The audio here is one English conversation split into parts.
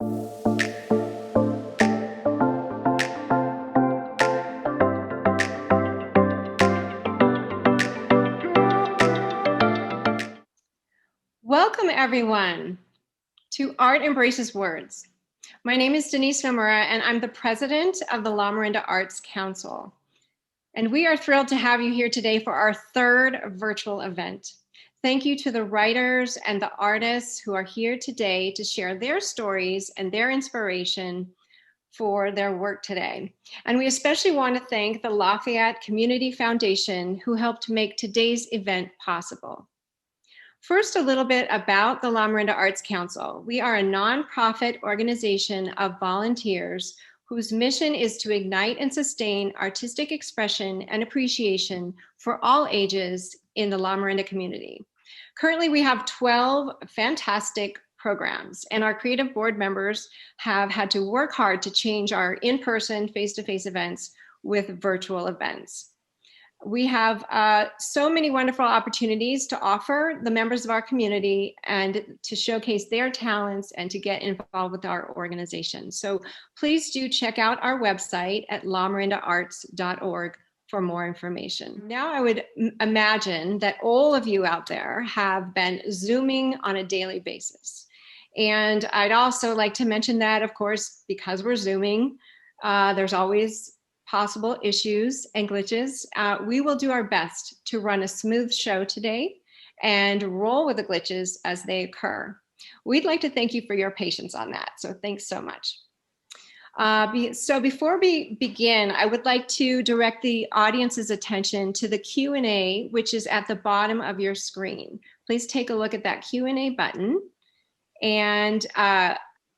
Welcome, everyone, to Art Embraces Words. My name is Denise Nomura, and I'm the president of the La Miranda Arts Council. And we are thrilled to have you here today for our third virtual event. Thank you to the writers and the artists who are here today to share their stories and their inspiration for their work today. And we especially want to thank the Lafayette Community Foundation, who helped make today's event possible. First, a little bit about the La Miranda Arts Council. We are a nonprofit organization of volunteers whose mission is to ignite and sustain artistic expression and appreciation for all ages in the La Miranda community. Currently, we have 12 fantastic programs, and our creative board members have had to work hard to change our in-person, face-to-face events with virtual events. We have so many wonderful opportunities to offer the members of our community and to showcase their talents and to get involved with our organization. So please do check out our website at lamirandaarts.org for more information. Now I would imagine that all of you out there have been Zooming on a daily basis. And I'd also like to mention that, of course, because we're Zooming, there's always possible issues and glitches. We will do our best to run a smooth show today and roll with the glitches as they occur. We'd like to thank you for your patience on that. So thanks so much. So before we begin, I would like to direct the audience's attention to the Q&A, which is at the bottom of your screen. Please take a look at that Q&A button. And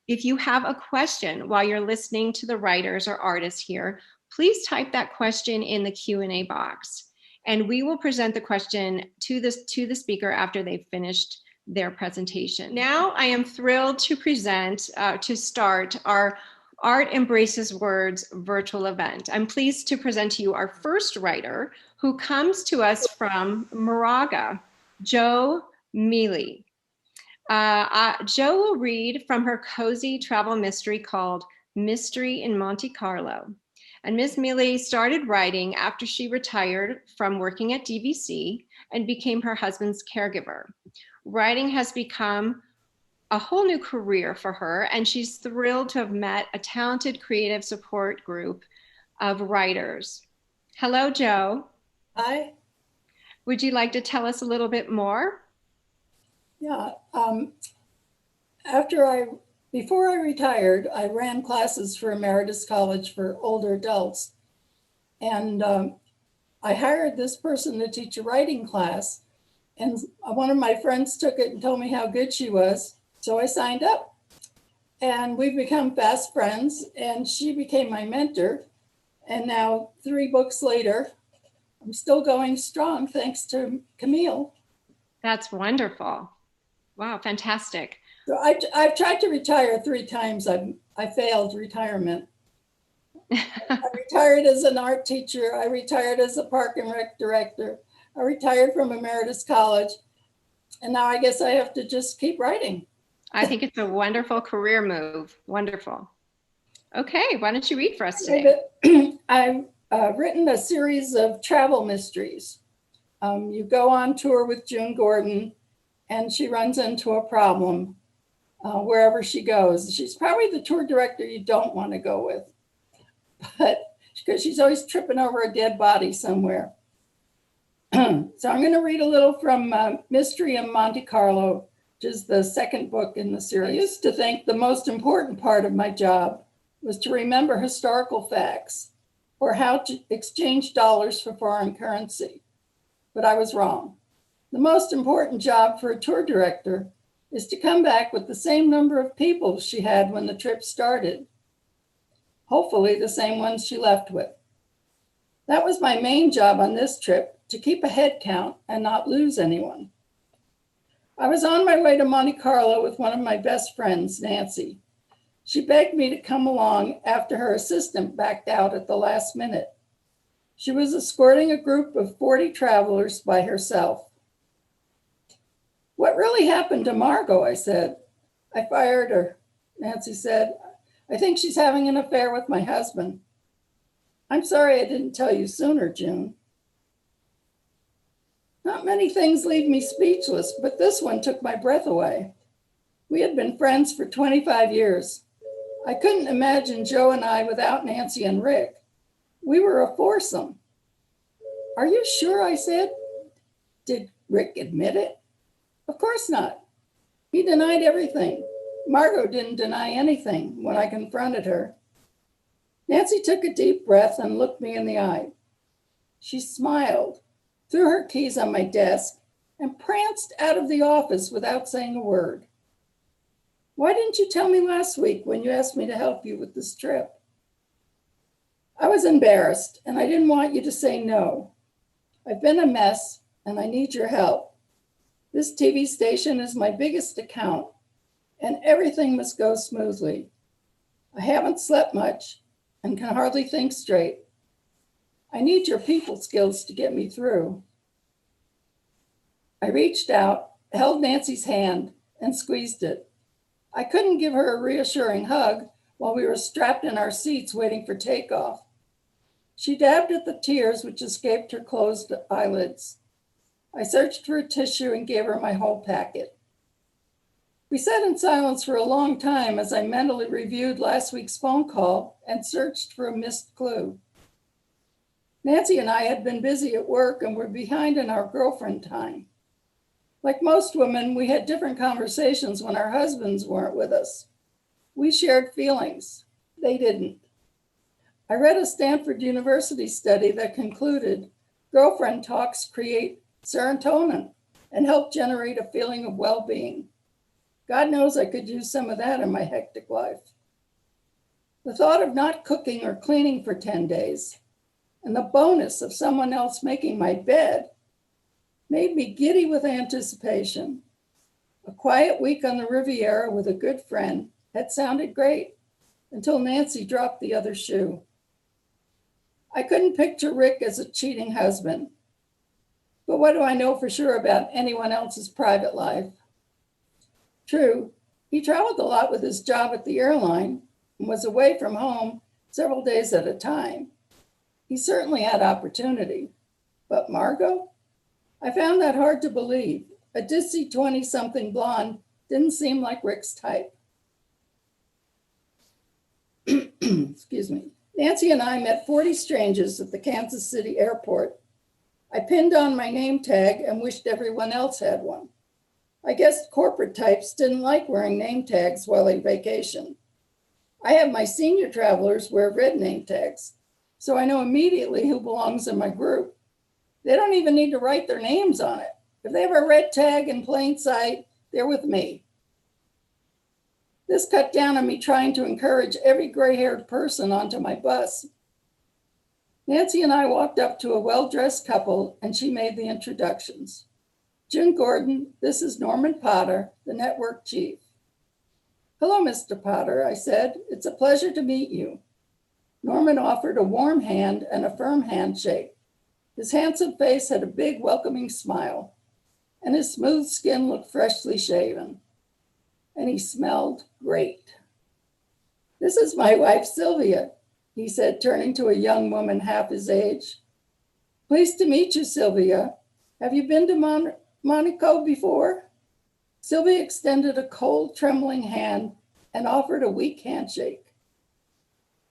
if you have a question while you're listening to the writers or artists here, please type that question in the Q&A box, and we will present the question to the speaker after they've finished their presentation. Now I am thrilled to present, to start our Art Embraces Words virtual event. I'm pleased to present to you our first writer, who comes to us from Moraga, Jo Mele. Jo will read from her cozy travel mystery called Mystery in Monte Carlo. And Ms. Mele started writing after she retired from working at DVC and became her husband's caregiver. Writing has become a whole new career for her, and she's thrilled to have met a talented creative support group of writers. Hello, Jo. Hi. Would you like to tell us a little bit more? Yeah. Before I retired, I ran classes for Emeritus College for older adults. And I hired this person to teach a writing class. And one of my friends took it and told me how good she was. So I signed up. And we've become fast friends. And she became my mentor. And now 3 books later, I'm still going strong thanks to Camille. That's wonderful. Wow, fantastic. So I've tried to retire 3 times. I failed retirement. I retired as an art teacher. I retired as a park and rec director. I retired from Emeritus College. And now I guess I have to just keep writing. I think it's a wonderful career move. Wonderful. Okay, why don't you read for us today? I've written a series of travel mysteries. You go on tour with June Gordon, and she runs into a problem wherever she goes. She's probably the tour director you don't want to go with, but because she's always tripping over a dead body somewhere. So I'm going to read a little from Mystery in Monte Carlo, which is the second book in the series. I used to think the most important part of my job was to remember historical facts or how to exchange dollars for foreign currency, but I was wrong. The most important job for a tour director is to come back with the same number of people she had when the trip started. Hopefully the same ones she left with. That was my main job on this trip, to keep a head count and not lose anyone. I was on my way to Monte Carlo with one of my best friends, Nancy. She begged me to come along after her assistant backed out at the last minute. She was escorting a group of 40 travelers by herself. "What really happened to Margot?" I said. I fired her. Nancy said, I think she's having an affair with my husband. I'm sorry I didn't tell you sooner, June. Not many things leave me speechless, but this one took my breath away. We had been friends for 25 years. I couldn't imagine Joe and I without Nancy and Rick. We were a foursome. Are you sure? I said. Did Rick admit it? Of course not. He denied everything. Margot didn't deny anything when I confronted her. Nancy took a deep breath and looked me in the eye. She smiled, threw her keys on my desk, and pranced out of the office without saying a word. Why didn't you tell me last week when you asked me to help you with this trip? I was embarrassed, and I didn't want you to say no. I've been a mess, and I need your help. This TV station is my biggest account, and everything must go smoothly. I haven't slept much and can hardly think straight. I need your people skills to get me through. I reached out, held Nancy's hand, and squeezed it. I couldn't give her a reassuring hug while we were strapped in our seats waiting for takeoff. She dabbed at the tears which escaped her closed eyelids. I searched for a tissue and gave her my whole packet. We sat in silence for a long time as I mentally reviewed last week's phone call and searched for a missed clue. Nancy and I had been busy at work and were behind in our girlfriend time. Like most women, we had different conversations when our husbands weren't with us. We shared feelings. They didn't. I read a Stanford University study that concluded girlfriend talks create serotonin and help generate a feeling of well-being. God knows I could use some of that in my hectic life. The thought of not cooking or cleaning for 10 days and the bonus of someone else making my bed made me giddy with anticipation. A quiet week on the Riviera with a good friend had sounded great until Nancy dropped the other shoe. I couldn't picture Rick as a cheating husband, but what do I know for sure about anyone else's private life? True, he traveled a lot with his job at the airline and was away from home several days at a time. He certainly had opportunity, but Margot? I found that hard to believe. A ditzy 20-something blonde didn't seem like Rick's type. Excuse me. Nancy and I met 40 strangers at the Kansas City airport. I pinned on my name tag and wished everyone else had one. I guess corporate types didn't like wearing name tags while they vacation. I have my senior travelers wear red name tags, so I know immediately who belongs in my group. They don't even need to write their names on it. If they have a red tag in plain sight, they're with me. This cut down on me trying to encourage every gray-haired person onto my bus. Nancy and I walked up to a well-dressed couple, and she made the introductions. June Gordon, this is Norman Potter, the network chief. Hello, Mr. Potter, I said. It's a pleasure to meet you. Norman offered a warm hand and a firm handshake. His handsome face had a big, welcoming smile, and his smooth skin looked freshly shaven. And he smelled great. This is my wife, Sylvia, he said, turning to a young woman half his age. Pleased to meet you, Sylvia. Have you been to Monaco before? Sylvia extended a cold, trembling hand and offered a weak handshake.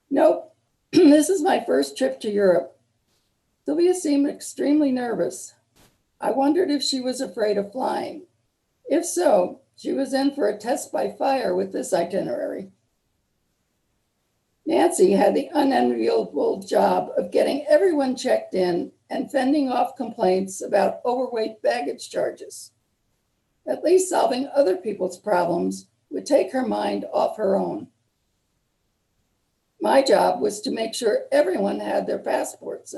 Nope, this is my first trip to Europe. Sylvia seemed extremely nervous. I wondered if she was afraid of flying. If so, she was in for a test by fire with this itinerary. Nancy had the unenviable job of getting everyone checked in and fending off complaints about overweight baggage charges. At least solving other people's problems would take her mind off her own. My job was to make sure everyone had their passports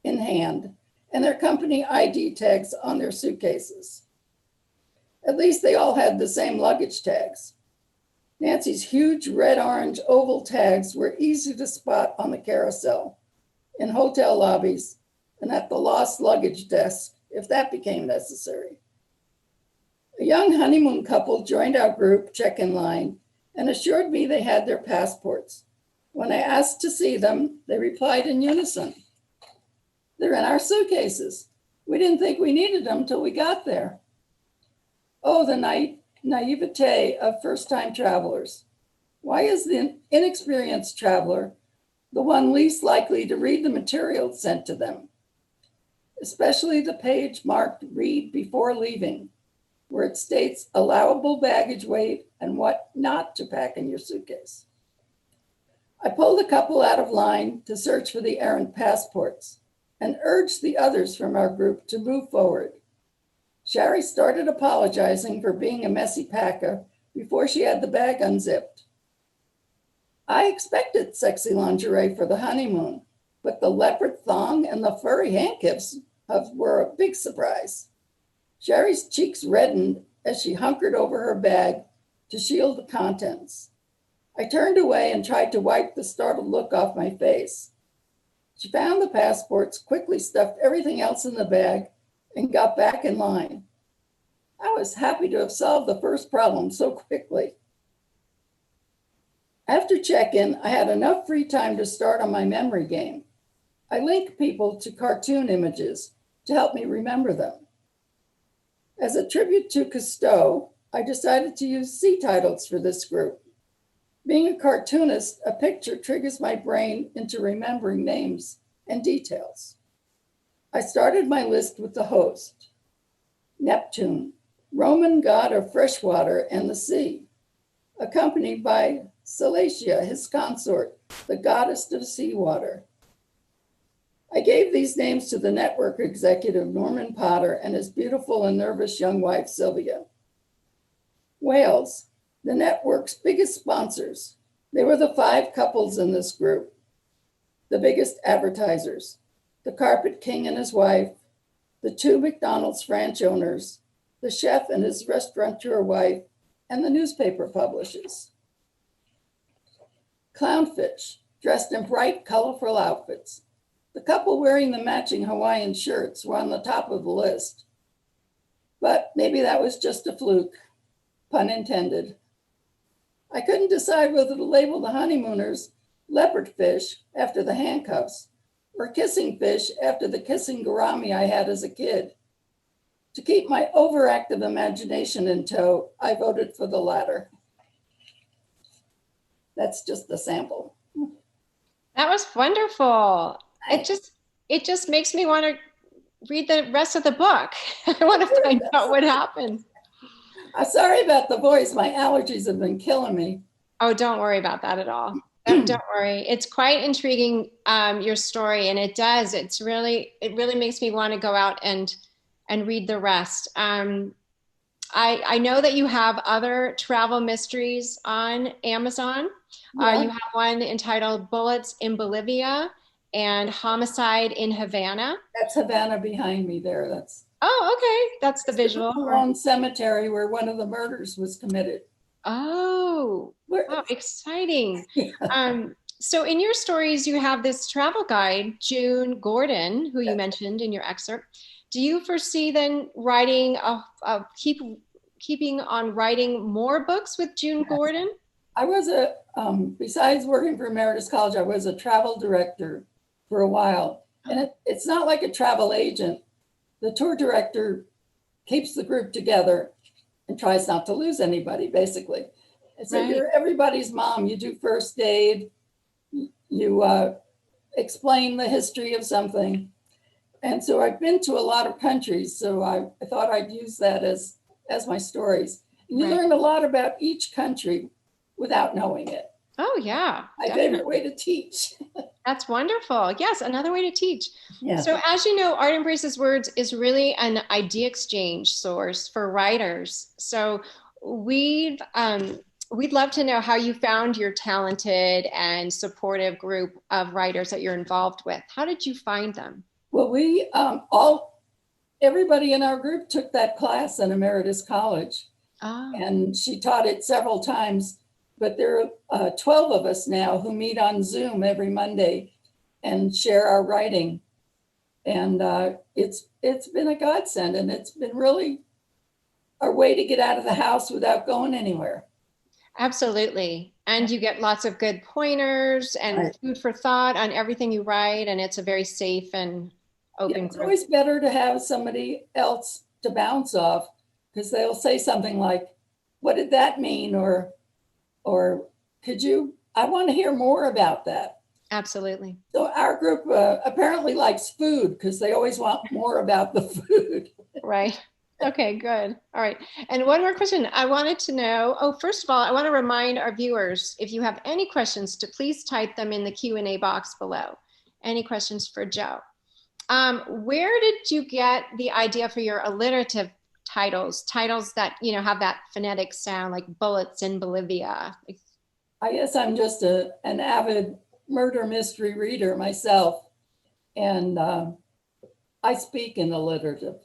in hand and their company ID tags on their suitcases. At least they all had the same luggage tags. Nancy's huge red-orange oval tags were easy to spot on the carousel, in hotel lobbies, and at the lost luggage desk, if that became necessary. A young honeymoon couple joined our group check-in line, and assured me they had their passports. When I asked to see them, they replied in unison, "They're in our suitcases. We didn't think we needed them till we got there." Oh, the naivete of first-time travelers. Why is the inexperienced traveler the one least likely to read the material sent to them? Especially the page marked "Read before leaving," where it states allowable baggage weight and what not to pack in your suitcase. I pulled a couple out of line to search for the errant passports and urged the others from our group to move forward. Shari started apologizing for being a messy packer before she had the bag unzipped. I expected sexy lingerie for the honeymoon, but the leopard thong and the furry handcuffs were a big surprise. Shari's cheeks reddened as she hunkered over her bag to shield the contents. I turned away and tried to wipe the startled look off my face. She found the passports, quickly stuffed everything else in the bag, and got back in line. I was happy to have solved the first problem so quickly. After check-in, I had enough free time to start on my memory game. I linked people to cartoon images to help me remember them. As a tribute to Cousteau, I decided to use sea titles for this group. Being a cartoonist, a picture triggers my brain into remembering names and details. I started my list with the host, Neptune, Roman god of freshwater and the sea, accompanied by Cilicia, his consort, the goddess of seawater. I gave these names to the network executive, Norman Potter, and his beautiful and nervous young wife, Sylvia. Whales, the network's biggest sponsors. They were the 5 couples in this group, the biggest advertisers, the carpet king and his wife, the 2 McDonald's franchise owners, the chef and his restaurateur wife, and the newspaper publishers. Clownfish, dressed in bright, colorful outfits. The couple wearing the matching Hawaiian shirts were on the top of the list. But maybe that was just a fluke, pun intended. I couldn't decide whether to label the honeymooners leopard fish after the handcuffs or kissing fish after the kissing gourami I had as a kid. To keep my overactive imagination in tow, I voted for the latter. That's just a sample. That was wonderful. It just makes me want to read the rest of the book. I want to find out what happened. I'm sorry about the voice. My allergies have been killing me. Oh, don't worry about that at all. Don't worry. It's quite intriguing, your story, and it really makes me want to go out and read the rest. I know that you have other travel mysteries on Amazon. Yeah. You have one entitled Bullets in Bolivia and Homicide in Havana. That's Havana behind me there. Oh, okay. That's the visual. One cemetery where one of the murders was committed. Oh, exciting. Yeah. So in your stories, you have this travel guide, Youn Gordon, who you mentioned in your excerpt. Do you foresee then writing, keeping on writing more books with Youn Gordon? I was besides working for Emeritus College, I was a travel director for a while. And it's not like a travel agent. The tour director keeps the group together and tries not to lose anybody, basically. And so You're everybody's mom. You do first aid, you explain the history of something. And so I've been to a lot of countries, so I thought I'd use that as my stories. And you learn a lot about each country without knowing it. Oh, yeah. My favorite way to teach. That's wonderful. Yes, another way to teach. Yeah. So as you know, Art Embraces Words is really an idea exchange source for writers. So we'd love to know how you found your talented and supportive group of writers that you're involved with. How did you find them? Well, everybody in our group took that class at Emeritus College. Oh. And she taught it several times. But there are 12 of us now who meet on Zoom every Monday and share our writing. And it's been a godsend, and it's been really our way to get out of the house without going anywhere. Absolutely. And you get lots of good pointers and Right. food for thought on everything you write. And it's a very safe and Yeah, open it's group. always better to have somebody else to bounce off, because they'll say something like, what did that mean? Or I want to hear more about that. Absolutely. So our group apparently likes food because they always want more about the food. Right. Okay, good. All right. And one more question. I wanted to know, oh, first of all, I want to remind our viewers, if you have any questions, to please type them in the Q&A box below. Any questions for Joe? Where did you get the idea for your alliterative titles that, have that phonetic sound, like bullets in Bolivia? I guess I'm just an avid murder mystery reader myself, and I speak in alliterative.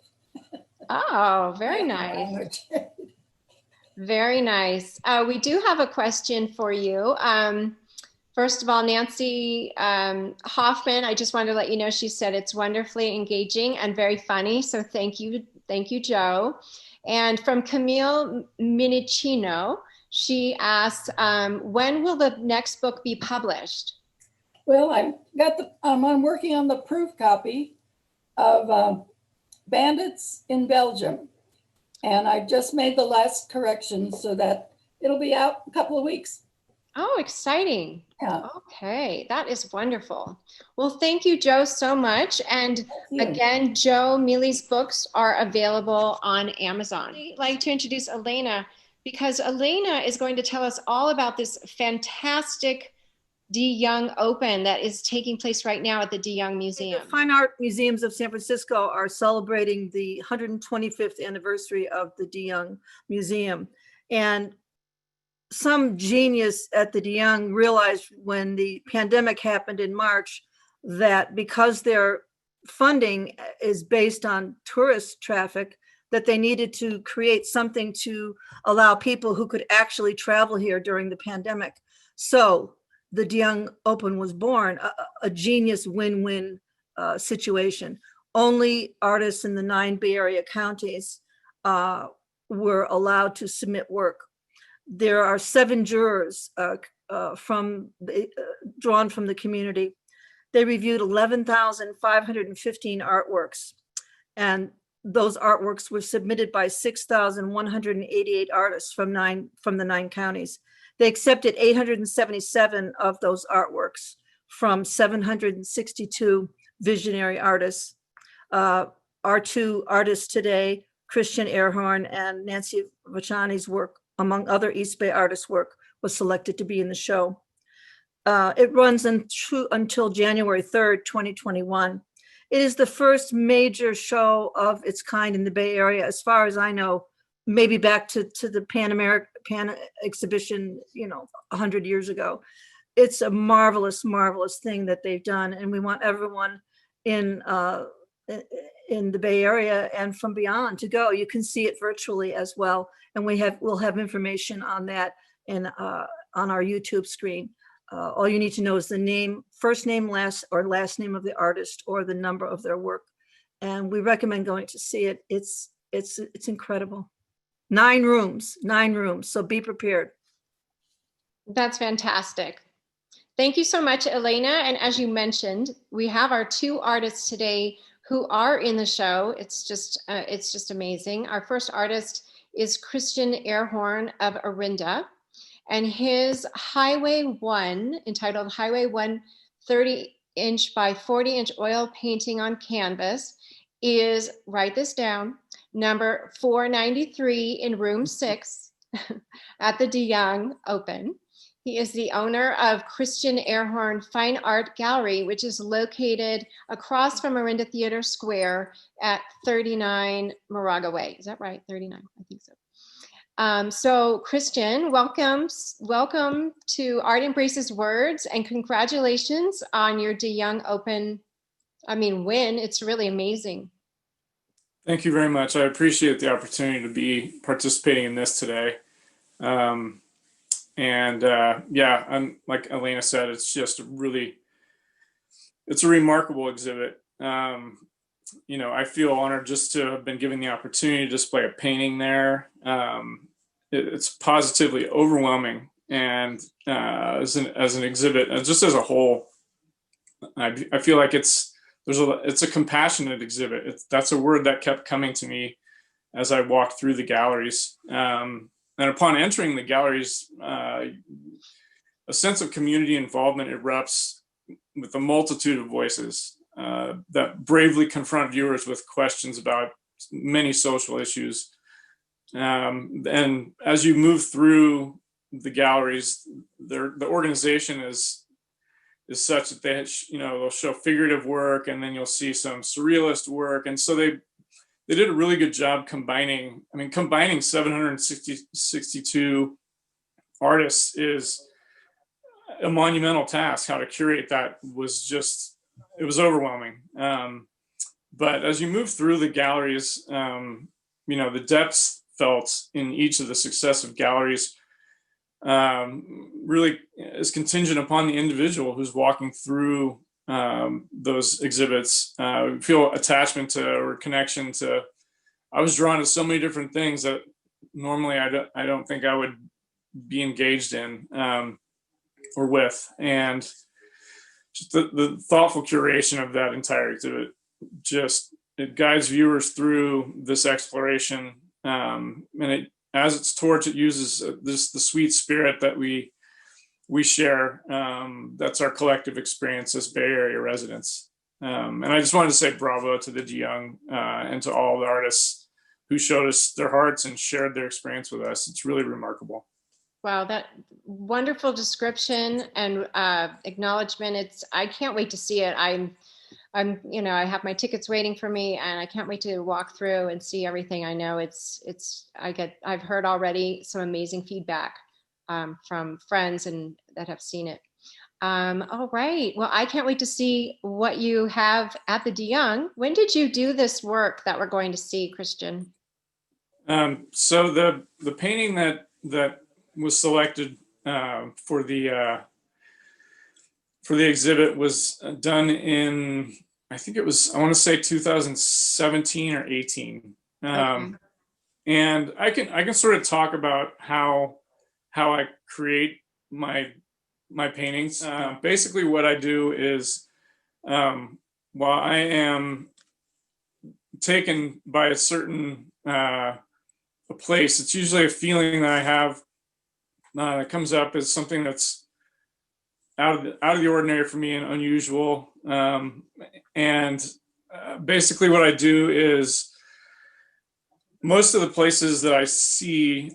Oh, very nice. Very nice. We do have a question for you. First of all, Nancy Hoffman, I just wanted to let you know, she said it's wonderfully engaging and very funny. So thank you, Joe. And from Camille Minicino, she asks, when will the next book be published? Well, I'm working on the proof copy of Bandits in Belgium. And I just made the last corrections so that it'll be out in a couple of weeks. Oh, exciting. Yeah. Okay, that is wonderful. Well, thank you, Joe, so much. And you. again, Joe Mealy's books are available on Amazon. I'd like to introduce Elana, because Elana is going to tell us all about this fantastic de-Young Open that is taking place right now at the de-Young Museum. The Fine Art Museums of San Francisco are celebrating the 125th anniversary of the de-Young Museum. And some genius at the de-Young realized when the pandemic happened in March that because their funding is based on tourist traffic, that they needed to create something to allow people who could actually travel here during the pandemic. So the de-Young Open was born, a genius win-win situation. Only artists in the 9 Bay Area counties were allowed to submit work. There are 7 jurors drawn from the community. They reviewed 11,515 artworks, and those artworks were submitted by 6,188 artists from the 9 counties. They accepted 877 of those artworks from 762 visionary artists. Our 2 artists today, Christian Ehrhorn and Nancy Vachani's work, among other East Bay artists' work, was selected to be in the show. It runs until January 3rd, 2021. It is the first major show of its kind in the Bay Area, as far as I know, maybe back to the Pan exhibition, 100 years ago. It's a marvelous, marvelous thing that they've done. And we want everyone in the Bay Area and from beyond to go. You can see it virtually as well. And we'll have information on that on our YouTube screen. All you need to know is the name, first name, last name of the artist, or the number of their work. And we recommend going to see it. It's incredible. 9 rooms. So be prepared. That's fantastic. Thank you so much, Elana. And as you mentioned, we have our 2 artists today who are in the show. It's just amazing. Our first artist is Christian Ehrhorn of Orinda, and his Highway 1, entitled Highway 1 30-inch by 40-inch oil painting on canvas, is, write this down, number 493 in room 6 at the de-Young Open. He is the owner of Christian Ehrhorn Fine Art Gallery, which is located across from Orinda Theater Square at 39 Moraga Way. Is that right? 39, I think so. So Christian, welcome to Art Embraces Words, and congratulations on your de-Young Open, win. It's really amazing. Thank you very much. I appreciate the opportunity to be participating in this today. I'm like Elana said, it's just it's a remarkable exhibit. I feel honored just to have been given the opportunity to display a painting there. It's positively overwhelming and as an exhibit, just as a whole, I feel like it's a compassionate exhibit. That's a word that kept coming to me as I walked through the galleries. And upon entering the galleries, a sense of community involvement erupts with a multitude of voices that bravely confront viewers with questions about many social issues. And as you move through the galleries, the organization is such that they'll show figurative work, and then you'll see some surrealist work. And so they did a really good job combining 762 artists is a monumental task. How to curate that was it was overwhelming. But as you move through the galleries, the depths felt in each of the successive galleries really is contingent upon the individual who's walking through those exhibits. Feel attachment to or connection to. I was drawn to so many different things that normally I don't think I would be engaged in or with, and just the thoughtful curation of that entire exhibit, it guides viewers through this exploration, and as it's torch, it uses the sweet spirit that we share. That's our collective experience as Bay Area residents. And I just wanted to say bravo to the Youn and to all the artists who showed us their hearts and shared their experience with us. It's really remarkable. Wow, that wonderful description and acknowledgement. I can't wait to see it. I have my tickets waiting for me, and I can't wait to walk through and see everything. I know I've heard already some amazing feedback from friends and that have seen it. All right. Well, I can't wait to see what you have at the Youn. When did you do this work that we're going to see, Christian? So the painting that was selected for the exhibit was done in, I think it was, I want to say 2017 or 18. Okay. And I can sort of talk about how I create my paintings. Basically what I do is, while I am taken by a certain a place, it's usually a feeling that I have that comes up as something that's out of the ordinary for me and unusual. Basically what I do is, most of the places that I see,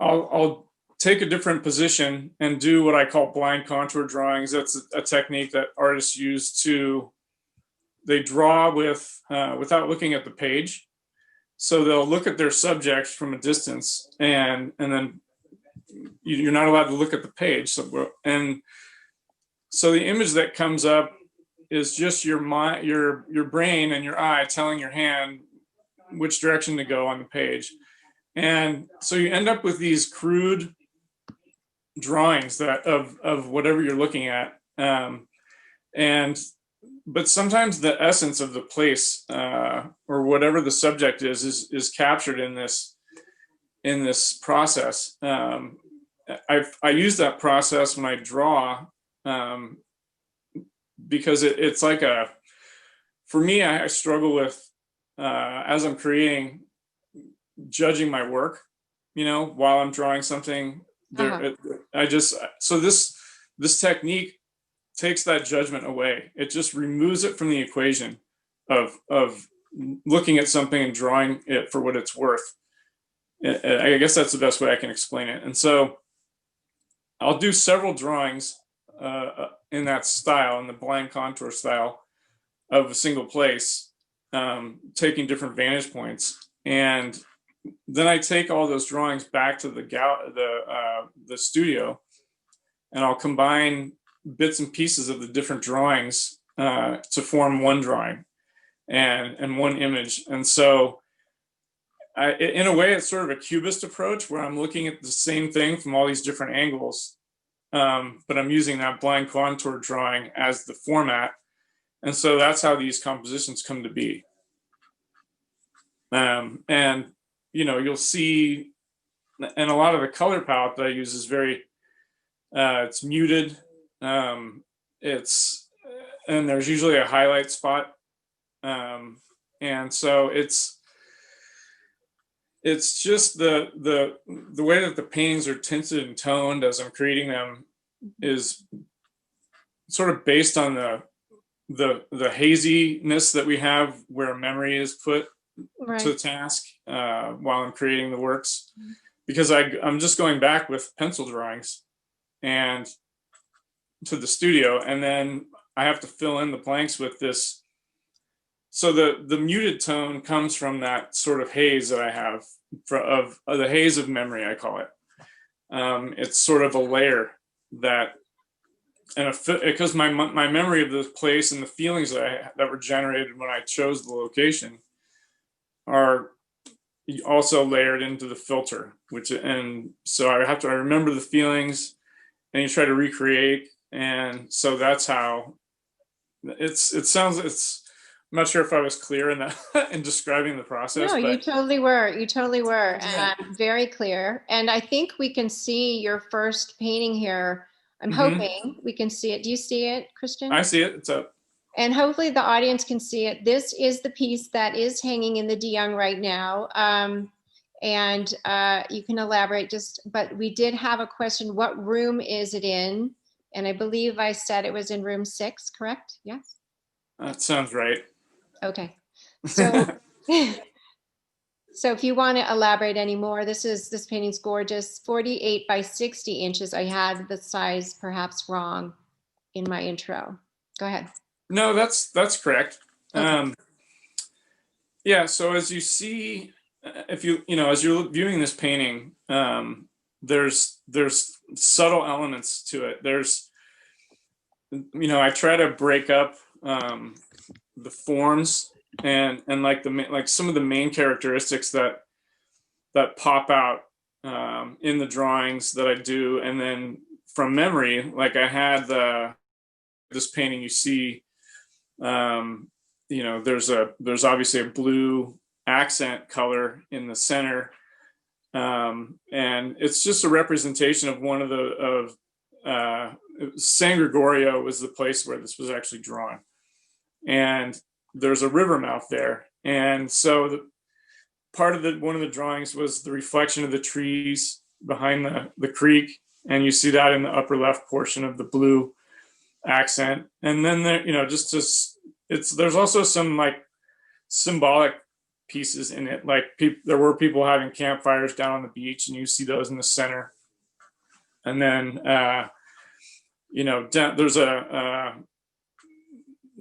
I'll take a different position and do what I call blind contour drawings. That's a technique that artists use they draw without looking at the page. So they'll look at their subject from a distance, and then you're not allowed to look at the page. So the image that comes up is just your mind, your brain and your eye telling your hand which direction to go on the page. And so you end up with these crude drawings of whatever you're looking at. But sometimes the essence of the place or whatever the subject is captured in this process. I use that process when I draw because it's like for me, I struggle with as I'm creating, judging my work, while I'm drawing something. So this technique takes that judgment away. It just removes it from the equation of looking at something and drawing it for what it's worth. I guess that's the best way I can explain it. And so I'll do several drawings in that style, in the blind contour style of a single place, taking different vantage points. And then I take all those drawings back to the studio, and I'll combine bits and pieces of the different drawings to form one drawing and one image. And so in a way, it's sort of a cubist approach where I'm looking at the same thing from all these different angles, but I'm using that blind contour drawing as the format. And so that's how these compositions come to be. And you'll see and a lot of the color palette that I use is very, it's muted. And there's usually a highlight spot. And so it's just the way that the paintings are tinted and toned as I'm creating them is sort of based on the haziness that we have where memory is put to the task while I'm creating the works, because I'm just going back with pencil drawings and to the studio, and then I have to fill in the blanks with this. So the muted tone comes from that sort of haze that I have of the haze of memory, I call it. It's sort of a layer that, and because my memory of the place and the feelings that were generated when I chose the location are also layered into the filter, and so I remember the feelings, and you try to recreate, and so that's how it sounds. I'm not sure if I was clear in that in describing the process. No, you totally were. You totally were. Yeah. Very clear. And I think we can see your first painting here. I'm hoping we can see it. Do you see it, Christian? I see it. It's up. And hopefully the audience can see it. This is the piece that is hanging in the de Young right now. And you can elaborate but we did have a question. What room is it in? And I believe I said it was in room 6, correct? Yes? That sounds right. Okay. So, so if you want to elaborate any more, this painting's gorgeous. 48 by 60 inches. I had the size perhaps wrong in my intro. Go ahead. No, that's correct. Okay. Yeah. So as you see, as you're viewing this painting, there's subtle elements to it. There's, I try to break up the forms and like some of the main characteristics that pop out in the drawings that I do, and then from memory, like I had this painting you see. There's obviously a blue accent color in the center, and it's just a representation of one of San Gregorio was the place where this was actually drawn, and there's a river mouth there, and so one of the drawings was the reflection of the trees behind the creek, and you see that in the upper left portion of the blue accent. And then there, there's also some like symbolic pieces in it, like there were people having campfires down on the beach, and you see those in the center. And then there's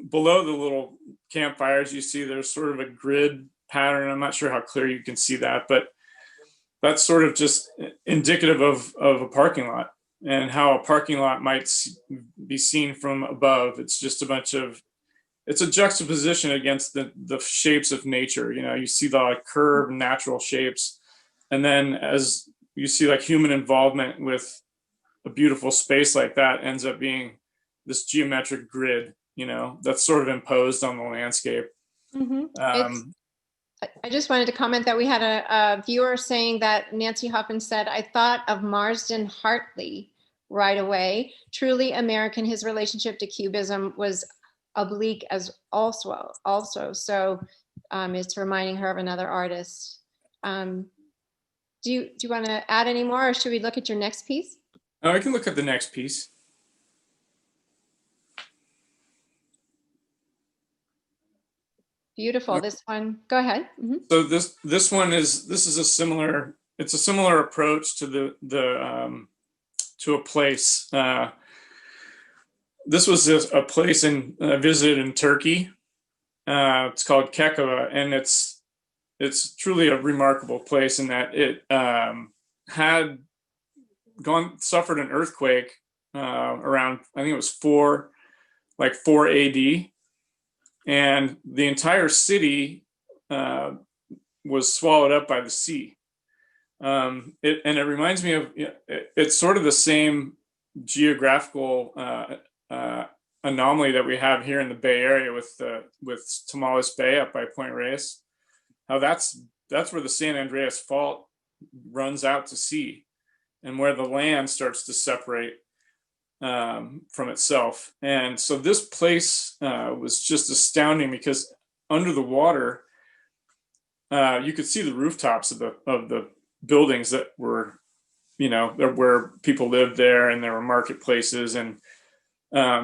below the little campfires, you see there's sort of a grid pattern. I'm not sure how clear you can see that, but that's sort of just indicative of a parking lot and how a parking lot might be seen from above. It's just it's a juxtaposition against the shapes of nature. You see the curved natural shapes, and then as you see like human involvement with a beautiful space like that ends up being this geometric grid, that's sort of imposed on the landscape. I just wanted to comment that we had a viewer saying that Nancy Huffman said, I thought of Marsden Hartley right away. Truly American, his relationship to Cubism was oblique as also. So it's reminding her of another artist. Do you want to add any more, or should we look at your next piece? Oh, I can look at the next piece. Beautiful. This one, go ahead. So this one is a similar approach to to a place. This was a place I visited in Turkey. It's called Kekava, and it's truly a remarkable place in that it had suffered an earthquake around, I think it was 4 AD. And the entire city was swallowed up by the sea. It reminds me of, it's sort of the same geographical anomaly that we have here in the Bay Area with Tamales Bay up by Point Reyes. How that's where the San Andreas Fault runs out to sea, and where the land starts to separate from itself. And so this place was just astounding, because under the water, you could see the rooftops of the buildings that were, where people lived there, and there were marketplaces. And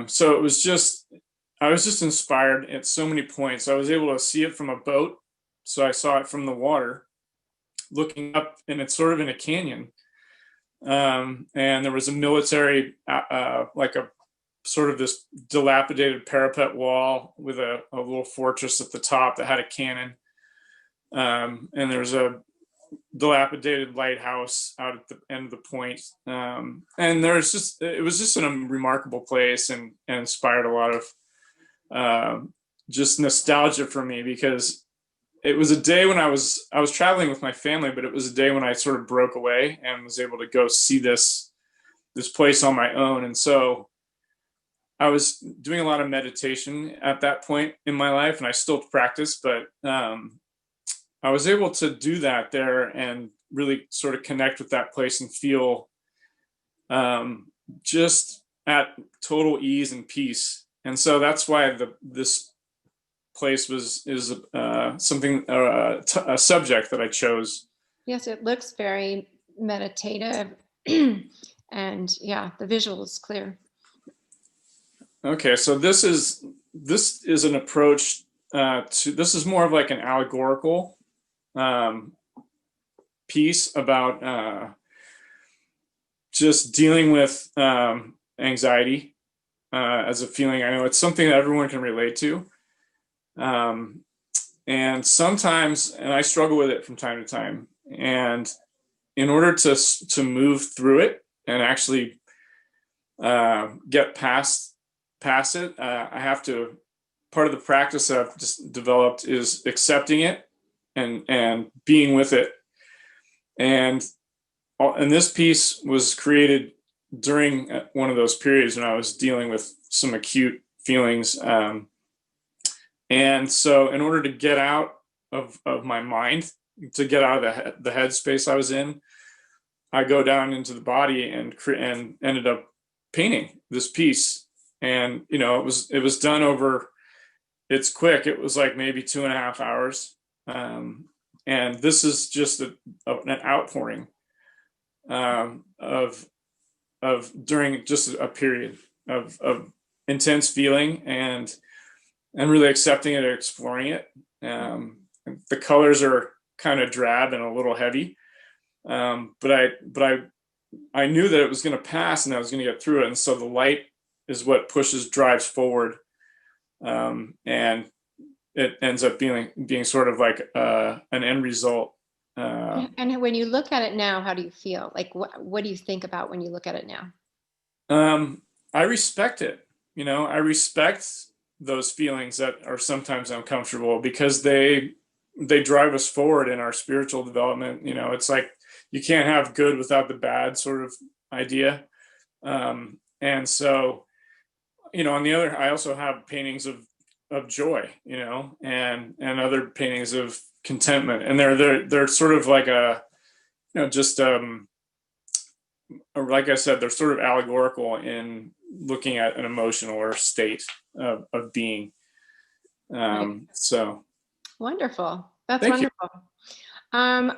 so it was just, I was just inspired at so many points. I was able to see it from a boat. So I saw it from the water looking up, and it's sort of in a canyon. And there was a military, like a sort of this dilapidated parapet wall with a little fortress at the top that had a cannon. And there's a dilapidated lighthouse out at the end of the point. And it was just a remarkable place, and inspired a lot of just nostalgia for me, because it was a day when I was traveling with my family, but it was a day when I sort of broke away and was able to go see this place on my own. And so I was doing a lot of meditation at that point in my life, and I still practice, but I was able to do that there and really sort of connect with that place and feel just at total ease and peace. And so that's why this place is something, a subject that I chose. Yes, it looks very meditative. And yeah, the visual is clear. Okay, so this is an approach this is more of like an allegorical piece about just dealing with anxiety as a feeling. I know it's something that everyone can relate to. And sometimes, and I struggle with it from time to time. And in order to move through it and actually get past it, I have to, part of the practice that I've just developed is accepting it and being with it. And this piece was created during one of those periods when I was dealing with some acute feelings. And so in order to get out of my mind, to get out of the headspace I was in, I go down into the body and ended up painting this piece. And, it was done over, it's quick. It was like maybe 2.5 hours. And this is just an outpouring of during just a period of intense feeling and really accepting it and exploring it. The colors are kind of drab and a little heavy, but I knew that it was going to pass and I was going to get through it. And so the light is what drives forward, and it ends up being sort of like an end result. And when you look at it now, how do you feel? Like, what do you think about when you look at it now? I respect it. I respect those feelings that are sometimes uncomfortable, because they drive us forward in our spiritual development. It's like you can't have good without the bad sort of idea. And so, on the other, I also have paintings of joy, and other paintings of contentment, and they're sort of like just like I said, they're sort of allegorical in looking at an emotional or state of being. So wonderful. That's Thank you. wonderful.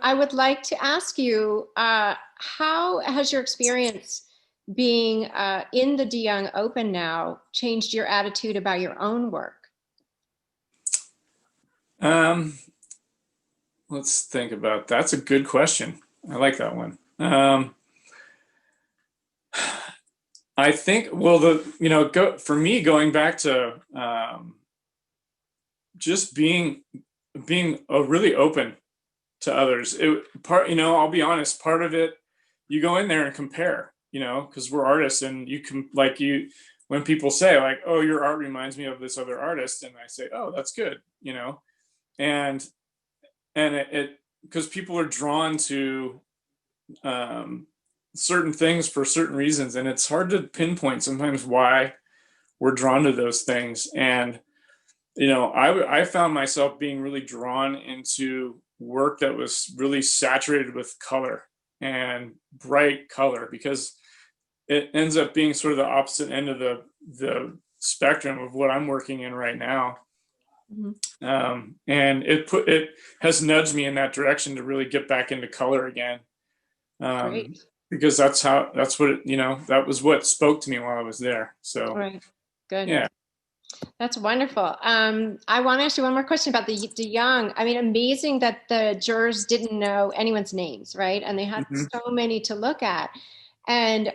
I would like to ask you, how has your experience being in the DeYoung Open now changed your attitude about your own work? Let's think about that. That's a good question. I like that one. I think, well, for me, going back to just being really open to others. I'll be honest, part of it, you go in there and compare, because we're artists, and you can, when people say like, oh, your art reminds me of this other artist, and I say, oh, that's good, and it because people are drawn to certain things for certain reasons, and it's hard to pinpoint sometimes why we're drawn to those things. And I found myself being really drawn into work that was really saturated with color and bright color, because it ends up being sort of the opposite end of the spectrum of what I'm working in right now. And it has nudged me in that direction to really get back into color again. Great. Because that's what it, that was what spoke to me while I was there. So Right. Good. yeah. That's wonderful. I want to ask you one more question about the Young. I mean, amazing that the jurors didn't know anyone's names, right? And they had so many to look at, and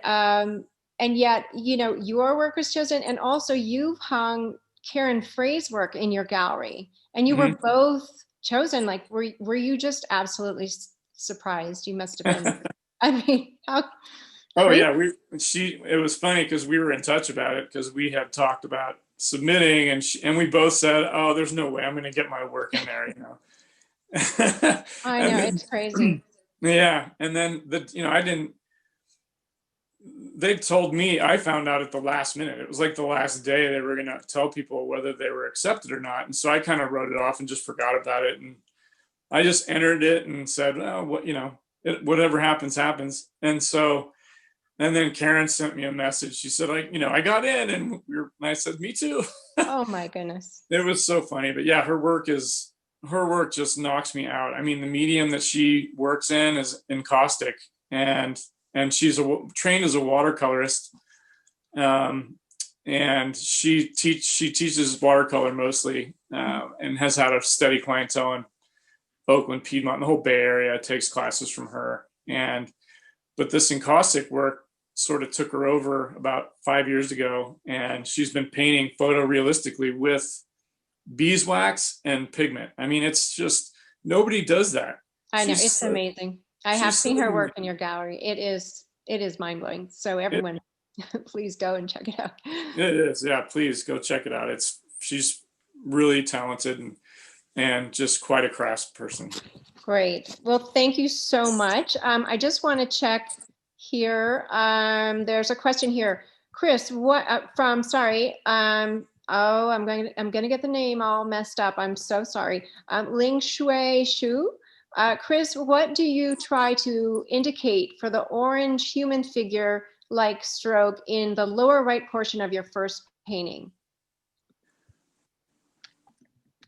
yet, your work was chosen, and also you've hung Karen Frey's work in your gallery, and you were both chosen. Like, were you just absolutely surprised? You must have been. I mean, how? Oh yeah, it was funny because we were in touch about it, because we had talked about submitting, and we both said, oh, there's no way I'm going to get my work in there, I know, it's crazy. Yeah, and then they told me, I found out at the last minute. It was like the last day they were going to tell people whether they were accepted or not, and so I kind of wrote it off and just forgot about it, and I just entered it and said, well, whatever happens, happens. And then Karen sent me a message. She said, I got in, and I said, me too. Oh my goodness. It was so funny. But yeah, her work just knocks me out. I mean, the medium that she works in is encaustic, and she's trained as a watercolorist. And she teaches watercolor mostly, and has had a steady clientele in Oakland, Piedmont, and the whole Bay Area. Takes classes from her. But this encaustic work sort of took her over about 5 years ago, and she's been painting photorealistically with beeswax and pigment. I mean, it's just, nobody does that. I know, it's amazing. I have seen her work in your gallery. It is mind-blowing. So everyone, please go and check it out. It is, yeah, please go check it out. She's really talented and just quite a crafts person. Great. Well, thank you so much. I just want to check here. There's a question here. Chris, I'm going to get the name all messed up. I'm so sorry. Ling Shui Shu. Chris, what do you try to indicate for the orange human figure like stroke in the lower right portion of your first painting?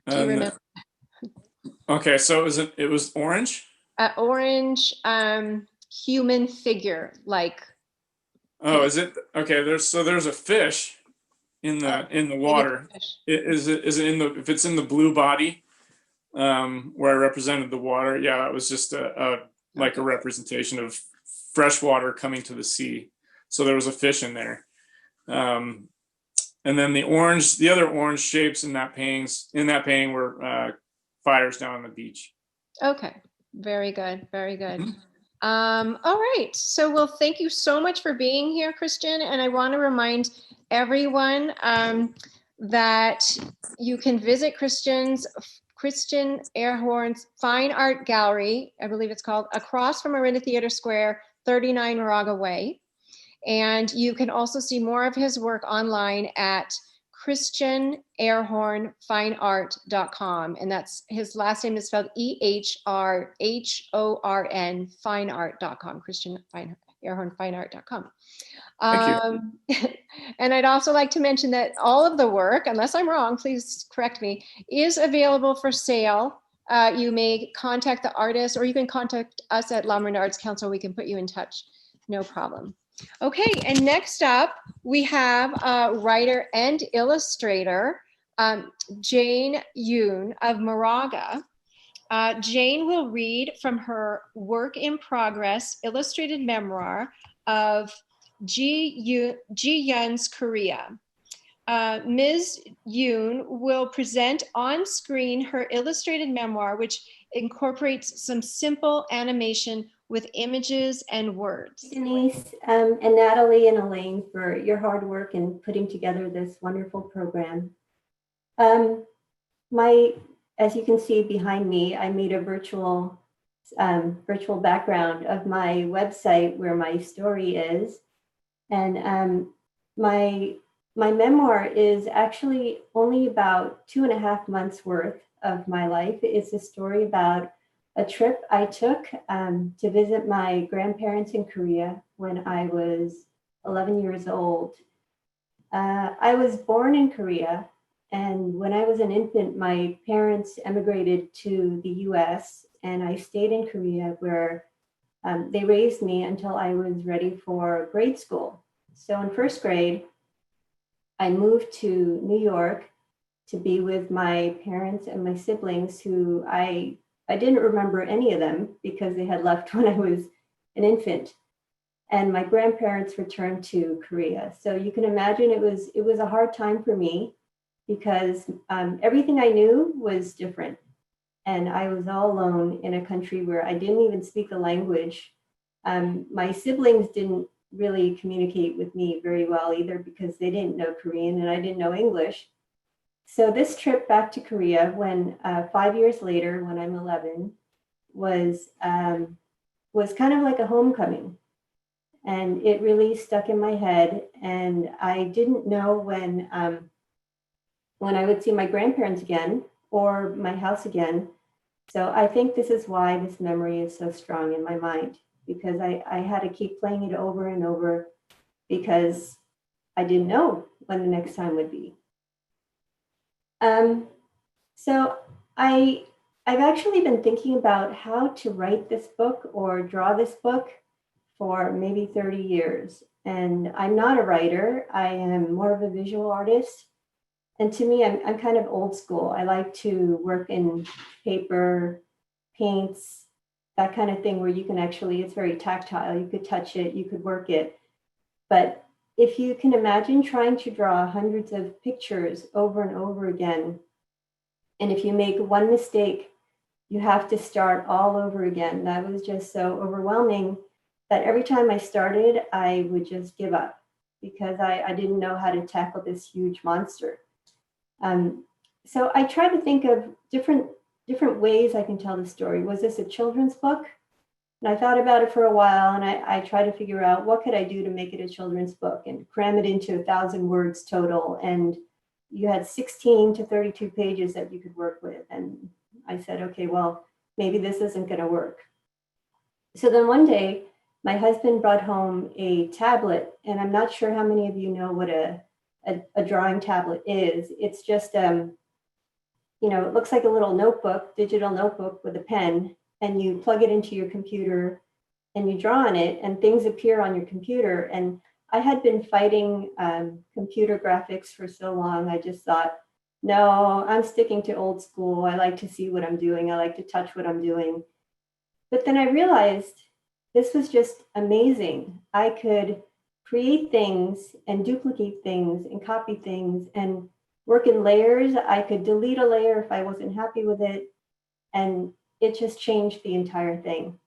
Do you remember? Okay, so it was orange? Orange human figure, like. Oh, is it? Okay, there's a fish in the water. Is it if it's in the blue body, where I represented the water? Yeah, it was just a representation of fresh water coming to the sea. So there was a fish in there. And then the other orange shapes in that painting were fires down on the beach. Okay, very good, very good. All right, so thank you so much for being here, Christian. And I want to remind everyone that you can visit Christian Ehrhorn's Fine Art Gallery, I believe it's called, across from Orinda Theater Square, 39 Moraga Way. And you can also see more of his work online at ChristianEhrhornFineArt.com. And that's, his last name is spelled EHRHORN, fineart.com, ChristianEhrhornFineArt.com. And I'd also like to mention that all of the work, unless I'm wrong, please correct me, is available for sale. You may contact the artist, or you can contact us at Loma Linda Arts Council. We can put you in touch, no problem. Okay, and next up, we have writer and illustrator, Jane Youn of Moraga. Jane will read from her work in progress illustrated memoir of Ji Youn's Korea. Ms. Youn will present on screen her illustrated memoir, which incorporates some simple animation with images and words. Denise and Natalie and Elaine for your hard work in putting together this wonderful program. As you can see behind me, I made a virtual background of my website where my story is. And my memoir is actually only about 2.5 months worth of my life. It's a story about a trip I took to visit my grandparents in Korea when I was 11 years old. I was born in Korea, and when I was an infant, my parents emigrated to the US, and I stayed in Korea where they raised me until I was ready for grade school. So in first grade, I moved to New York to be with my parents and my siblings, who I didn't remember any of them because they had left when I was an infant. And my grandparents returned to Korea. So you can imagine it was a hard time for me because everything I knew was different. And I was all alone in a country where I didn't even speak the language. My siblings didn't really communicate with me very well either because they didn't know Korean and I didn't know English. So this trip back to Korea, when 5 years later, when I'm 11, was kind of like a homecoming. And it really stuck in my head. And I didn't know when I would see my grandparents again or my house again. So I think this is why this memory is so strong in my mind, because I had to keep playing it over and over because I didn't know when the next time would be. So I've actually been thinking about how to write this book or draw this book for maybe 30 years. And I'm not a writer. I am more of a visual artist. And to me, I'm kind of old school. I like to work in paper, paints, that kind of thing where you can actually, it's very tactile. You could touch it, you could work it. But if you can imagine trying to draw hundreds of pictures over and over again, and if you make one mistake, you have to start all over again. That was just so overwhelming that every time I started, I would just give up because I didn't know how to tackle this huge monster. So I tried to think of different ways I can tell the story. Was this a children's book? And I thought about it for a while, and I tried to figure out what could I do to make it a children's book and cram it into 1,000 words total. And you had 16 to 32 pages that you could work with. And I said, okay, well, maybe this isn't going to work. So then one day, my husband brought home a tablet, and I'm not sure how many of you know what a drawing tablet is. It's just, it looks like a little notebook, digital notebook with a pen, and you plug it into your computer and you draw on it and things appear on your computer. And I had been fighting computer graphics for so long. I just thought, no, I'm sticking to old school. I like to see what I'm doing. I like to touch what I'm doing. But then I realized this was just amazing. I could create things and duplicate things and copy things and work in layers. I could delete a layer if I wasn't happy with it. And it just changed the entire thing.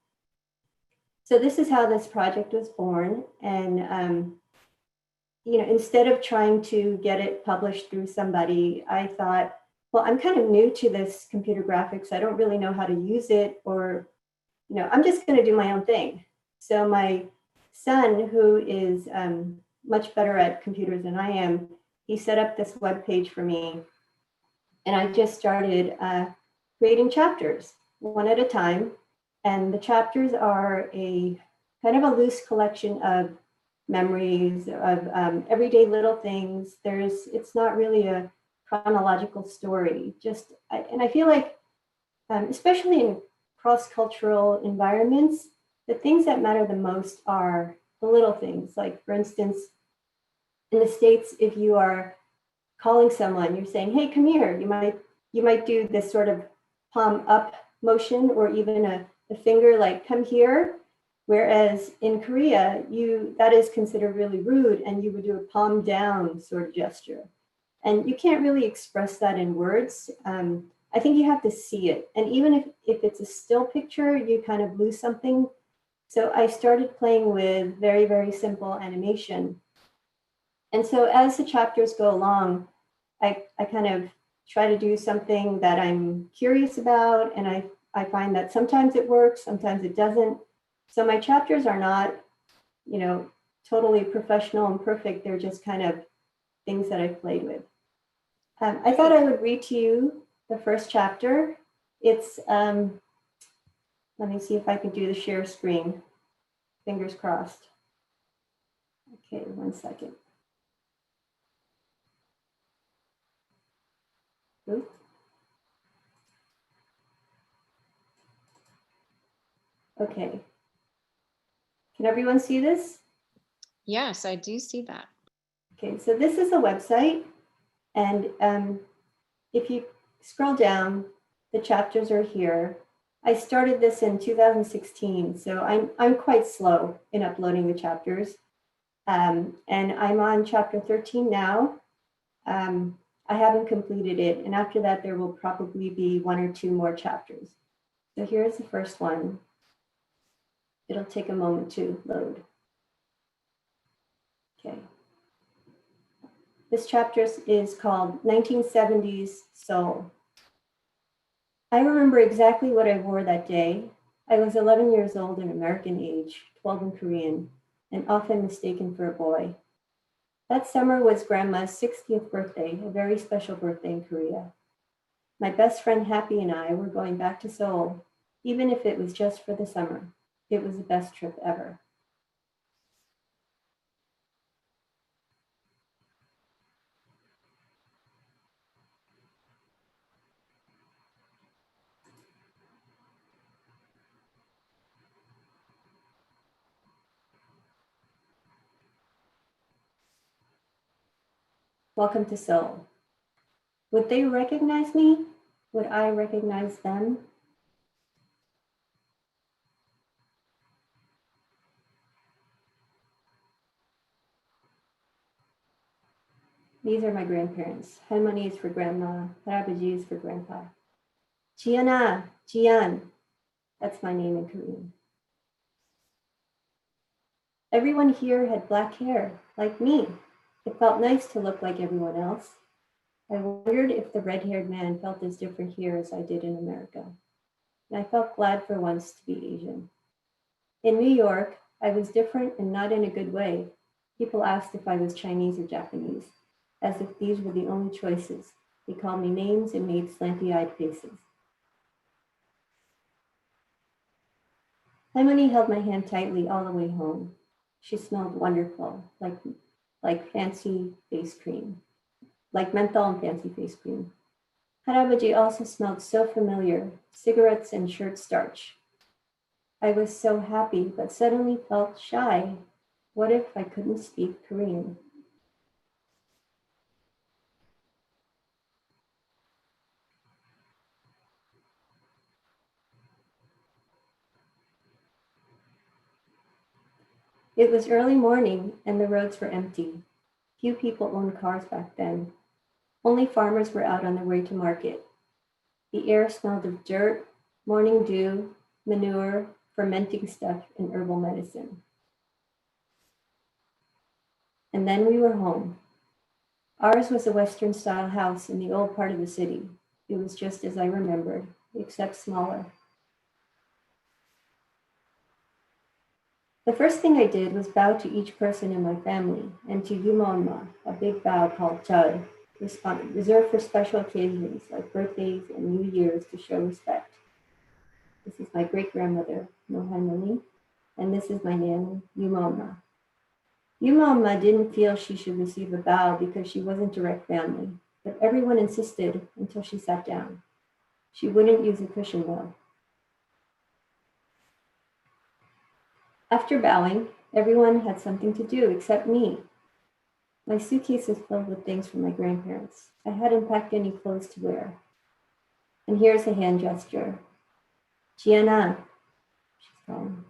So this is how this project was born. And, instead of trying to get it published through somebody, I thought, well, I'm kind of new to this computer graphics. I don't really know how to use it, or, I'm just going to do my own thing. So my son, who is much better at computers than I am, he set up this web page for me. And I just started creating chapters one at a time. And the chapters are a kind of a loose collection of memories of everyday little things. It's not really a chronological story. And I feel like, especially in cross-cultural environments, the things that matter the most are the little things. Like, for instance, in the States, if you are calling someone, you're saying, hey, come here. You might do this sort of palm up motion, or even a finger like, come here. Whereas in Korea, that is considered really rude, and you would do a palm down sort of gesture. And you can't really express that in words. I think you have to see it. And even if it's a still picture, you kind of lose something. So I started playing with very, very simple animation. And so as the chapters go along, I kind of try to do something that I'm curious about. And I find that sometimes it works, sometimes it doesn't. So my chapters are not, totally professional and perfect. They're just kind of things that I've played with. I thought I would read to you the first chapter. It's Let me see if I can do the share screen. Fingers crossed. Okay, 1 second. Oop. Okay. Can everyone see this? Yes, I do see that. Okay, so this is a website, and if you scroll down, the chapters are here. I started this in 2016, so I'm quite slow in uploading the chapters. And I'm on chapter 13 now. I haven't completed it, and after that, there will probably be 1 or 2 more chapters. So here's the first one. It'll take a moment to load. Okay. This chapter is called 1970s Seoul. I remember exactly what I wore that day. I was 11 years old in American age, 12 in Korean, and often mistaken for a boy. That summer was Grandma's 60th birthday, a very special birthday in Korea. My best friend Happy and I were going back to Seoul, even if it was just for the summer. It was the best trip ever. Welcome to Seoul. Would they recognize me? Would I recognize them? These are my grandparents. Halmoni is for grandma, Harabaji is for grandpa. Jiana, Jian, that's my name in Korean. Everyone here had black hair, like me. It felt nice to look like everyone else. I wondered if the red-haired man felt as different here as I did in America. And I felt glad for once to be Asian. In New York, I was different and not in a good way. People asked if I was Chinese or Japanese, as if these were the only choices. They called me names and made slanty-eyed faces. Halmoni held my hand tightly all the way home. She smelled wonderful, like fancy face cream, like menthol and fancy face cream. Harabaji also smelled so familiar, cigarettes and shirt starch. I was so happy, but suddenly felt shy. What if I couldn't speak Korean? It was early morning and the roads were empty. Few people owned cars back then. Only farmers were out on their way to market. The air smelled of dirt, morning dew, manure, fermenting stuff, and herbal medicine. And then we were home. Ours was a Western-style house in the old part of the city. It was just as I remembered, except smaller. The first thing I did was bow to each person in my family and to Yumonma, a big bow called Chud, reserved for special occasions like birthdays and New Year's to show respect. This is my great-grandmother, Nohanmoni, and this is my nanny, Yumonma. Yumonma didn't feel she should receive a bow because she wasn't direct family, but everyone insisted until she sat down. She wouldn't use a cushion though. After bowing, everyone had something to do except me. My suitcase was filled with things from my grandparents. I hadn't packed any clothes to wear. And here's a hand gesture. Jiana, she's calling.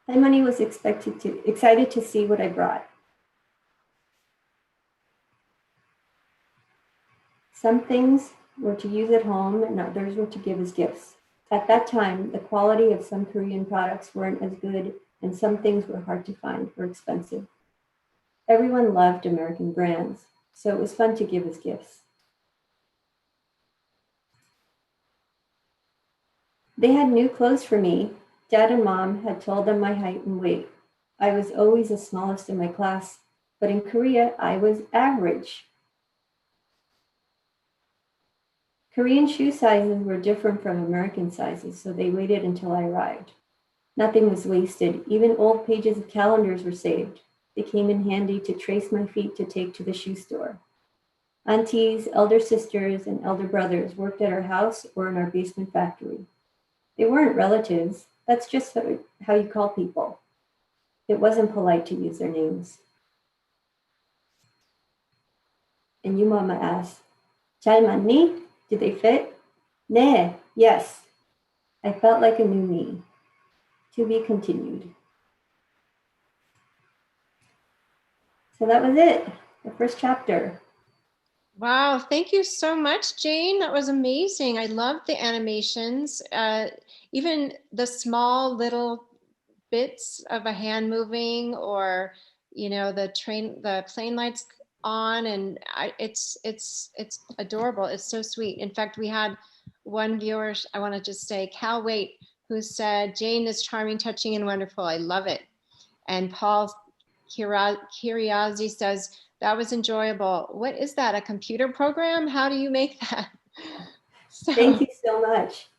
Halmoni was excited to see what I brought. Some things were to use at home and others were to give as gifts. At that time, the quality of some Korean products weren't as good and some things were hard to find or expensive. Everyone loved American brands, so it was fun to give as gifts. They had new clothes for me. Dad and Mom had told them my height and weight. I was always the smallest in my class, but in Korea, I was average. Korean shoe sizes were different from American sizes, so they waited until I arrived. Nothing was wasted. Even old pages of calendars were saved. They came in handy to trace my feet to take to the shoe store. Aunties, elder sisters, and elder brothers worked at our house or in our basement factory. They weren't relatives. That's just how you call people. It wasn't polite to use their names. And you, Mama asked, "잘 맞니? Did they fit?" "네, yes." I felt like a new me. To be continued. So that was it, the first chapter. Wow, thank you so much, Jane. That was amazing. I loved the animations. Even the small little bits of a hand moving, or the plane lights on, and it's adorable. It's so sweet. In fact, we had one viewer, I want to just say, Cal Wait, who said, "Jane is charming, touching, and wonderful. I love it." And Paul Kiriazi says, "That was enjoyable." What is that, a computer program? How do you make that? Thank you so much.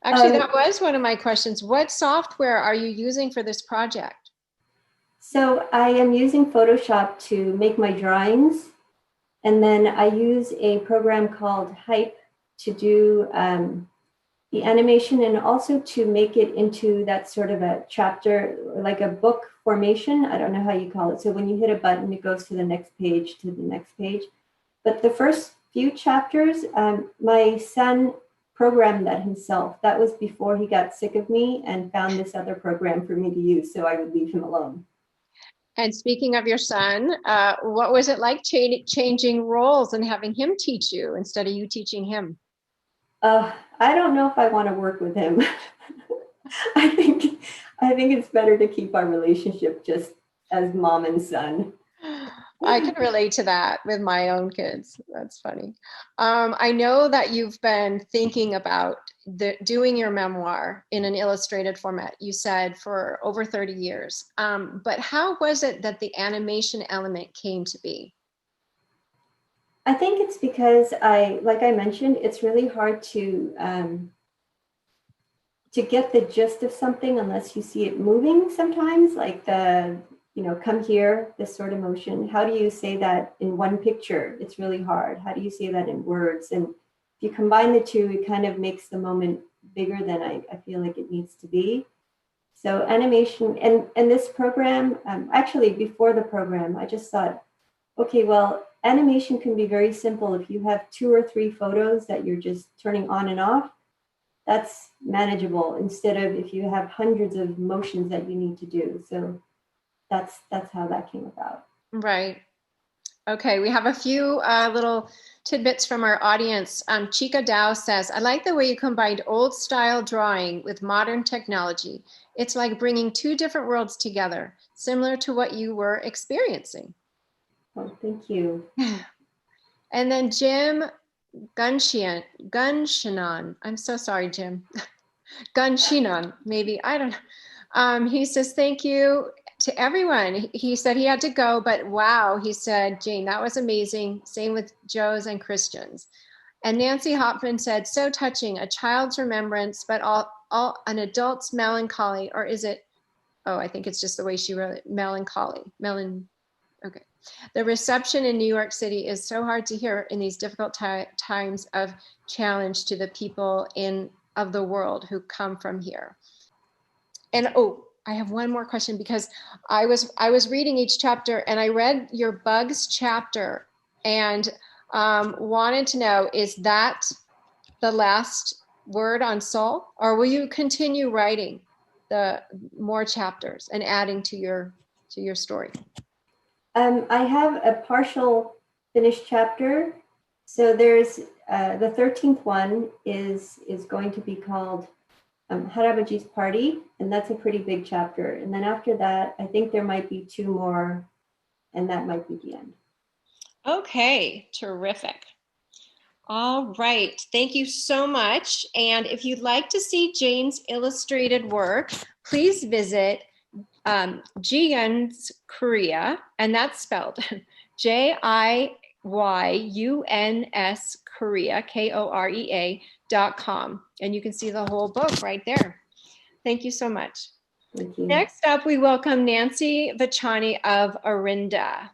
Actually, that was one of my questions. What software are you using for this project? So I am using Photoshop to make my drawings. And then I use a program called Hype to do the animation, and also to make it into that sort of a chapter, like a book formation. I don't know how you call it. So when you hit a button, it goes to the next page, to the next page. But the first few chapters, my son programmed that himself. That was before he got sick of me and found this other program for me to use, so I would leave him alone. And speaking of your son, what was it like changing roles and having him teach you instead of you teaching him? I don't know if I want to work with him. I think it's better to keep our relationship just as mom and son. I can relate to that with my own kids. That's funny. I know that you've been thinking about doing your memoir in an illustrated format, you said, for over 30 years. But how was it that the animation element came to be? I think it's because like I mentioned, it's really hard to get the gist of something unless you see it moving sometimes, like come here, this sort of motion. How do you say that in one picture? It's really hard. How do you say that in words? And if you combine the two, it kind of makes the moment bigger than I feel like it needs to be. So animation, and this program, actually before the program, I just thought, okay, well, animation can be very simple. If you have 2 or 3 photos that you're just turning on and off, that's manageable, instead of if you have hundreds of motions that you need to do. So that's how that came about. Right. Okay, we have a few little tidbits from our audience. Chica Dow says, "I like the way you combined old style drawing with modern technology. It's like bringing 2 different worlds together, similar to what you were experiencing." Oh, thank you. And then Jim Gunshinan, I'm so sorry, Jim. Gunshinan, maybe, I don't know. He says, "Thank you to everyone." He said he had to go, but wow, he said, "Jane, that was amazing." Same with Joe's and Christian's. And Nancy Hoffman said, "So touching, a child's remembrance, but all an adult's melancholy," or is it, oh, I think it's just the way she wrote it, melancholy, okay. "The reception in New York City is so hard to hear in these difficult times of challenge to the people of the world who come from here." And I have one more question, because I was reading each chapter, and I read your bugs chapter, and wanted to know, is that the last word on soul, or will you continue writing the more chapters and adding to your story? I have a partial finished chapter. So there's the 13th one is going to be called Harabaji's Party, and that's a pretty big chapter. And then after that, I think there might be 2 more, and that might be the end. Okay, terrific. All right, thank you so much. And if you'd like to see Jane's illustrated work, please visit Jiyoun's Korea, and that's spelled Jiyoun YUNS Korea, KOREA.com. And you can see the whole book right there. Thank you so much. Thank you. Next up, we welcome Nancy Vachani of Orinda.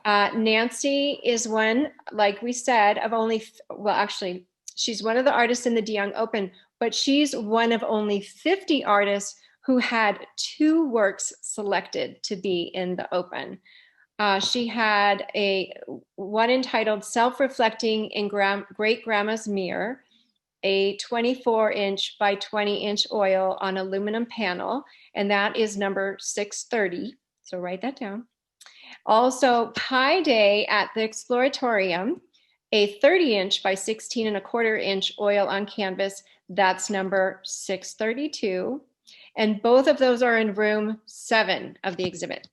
Nancy is one, like we said, of only, well, actually, she's one of the artists in the De Young Open, but she's one of only 50 artists who had 2 works selected to be in the Open. She had one entitled Self-Reflecting in Great Grandma's Mirror, a 24-inch by 20-inch oil on aluminum panel, and that is number 630. So write that down. Also, Pi Day at the Exploratorium, a 30-inch by 16.25-inch oil on canvas. That's number 632. And both of those are in room 7 of the exhibit.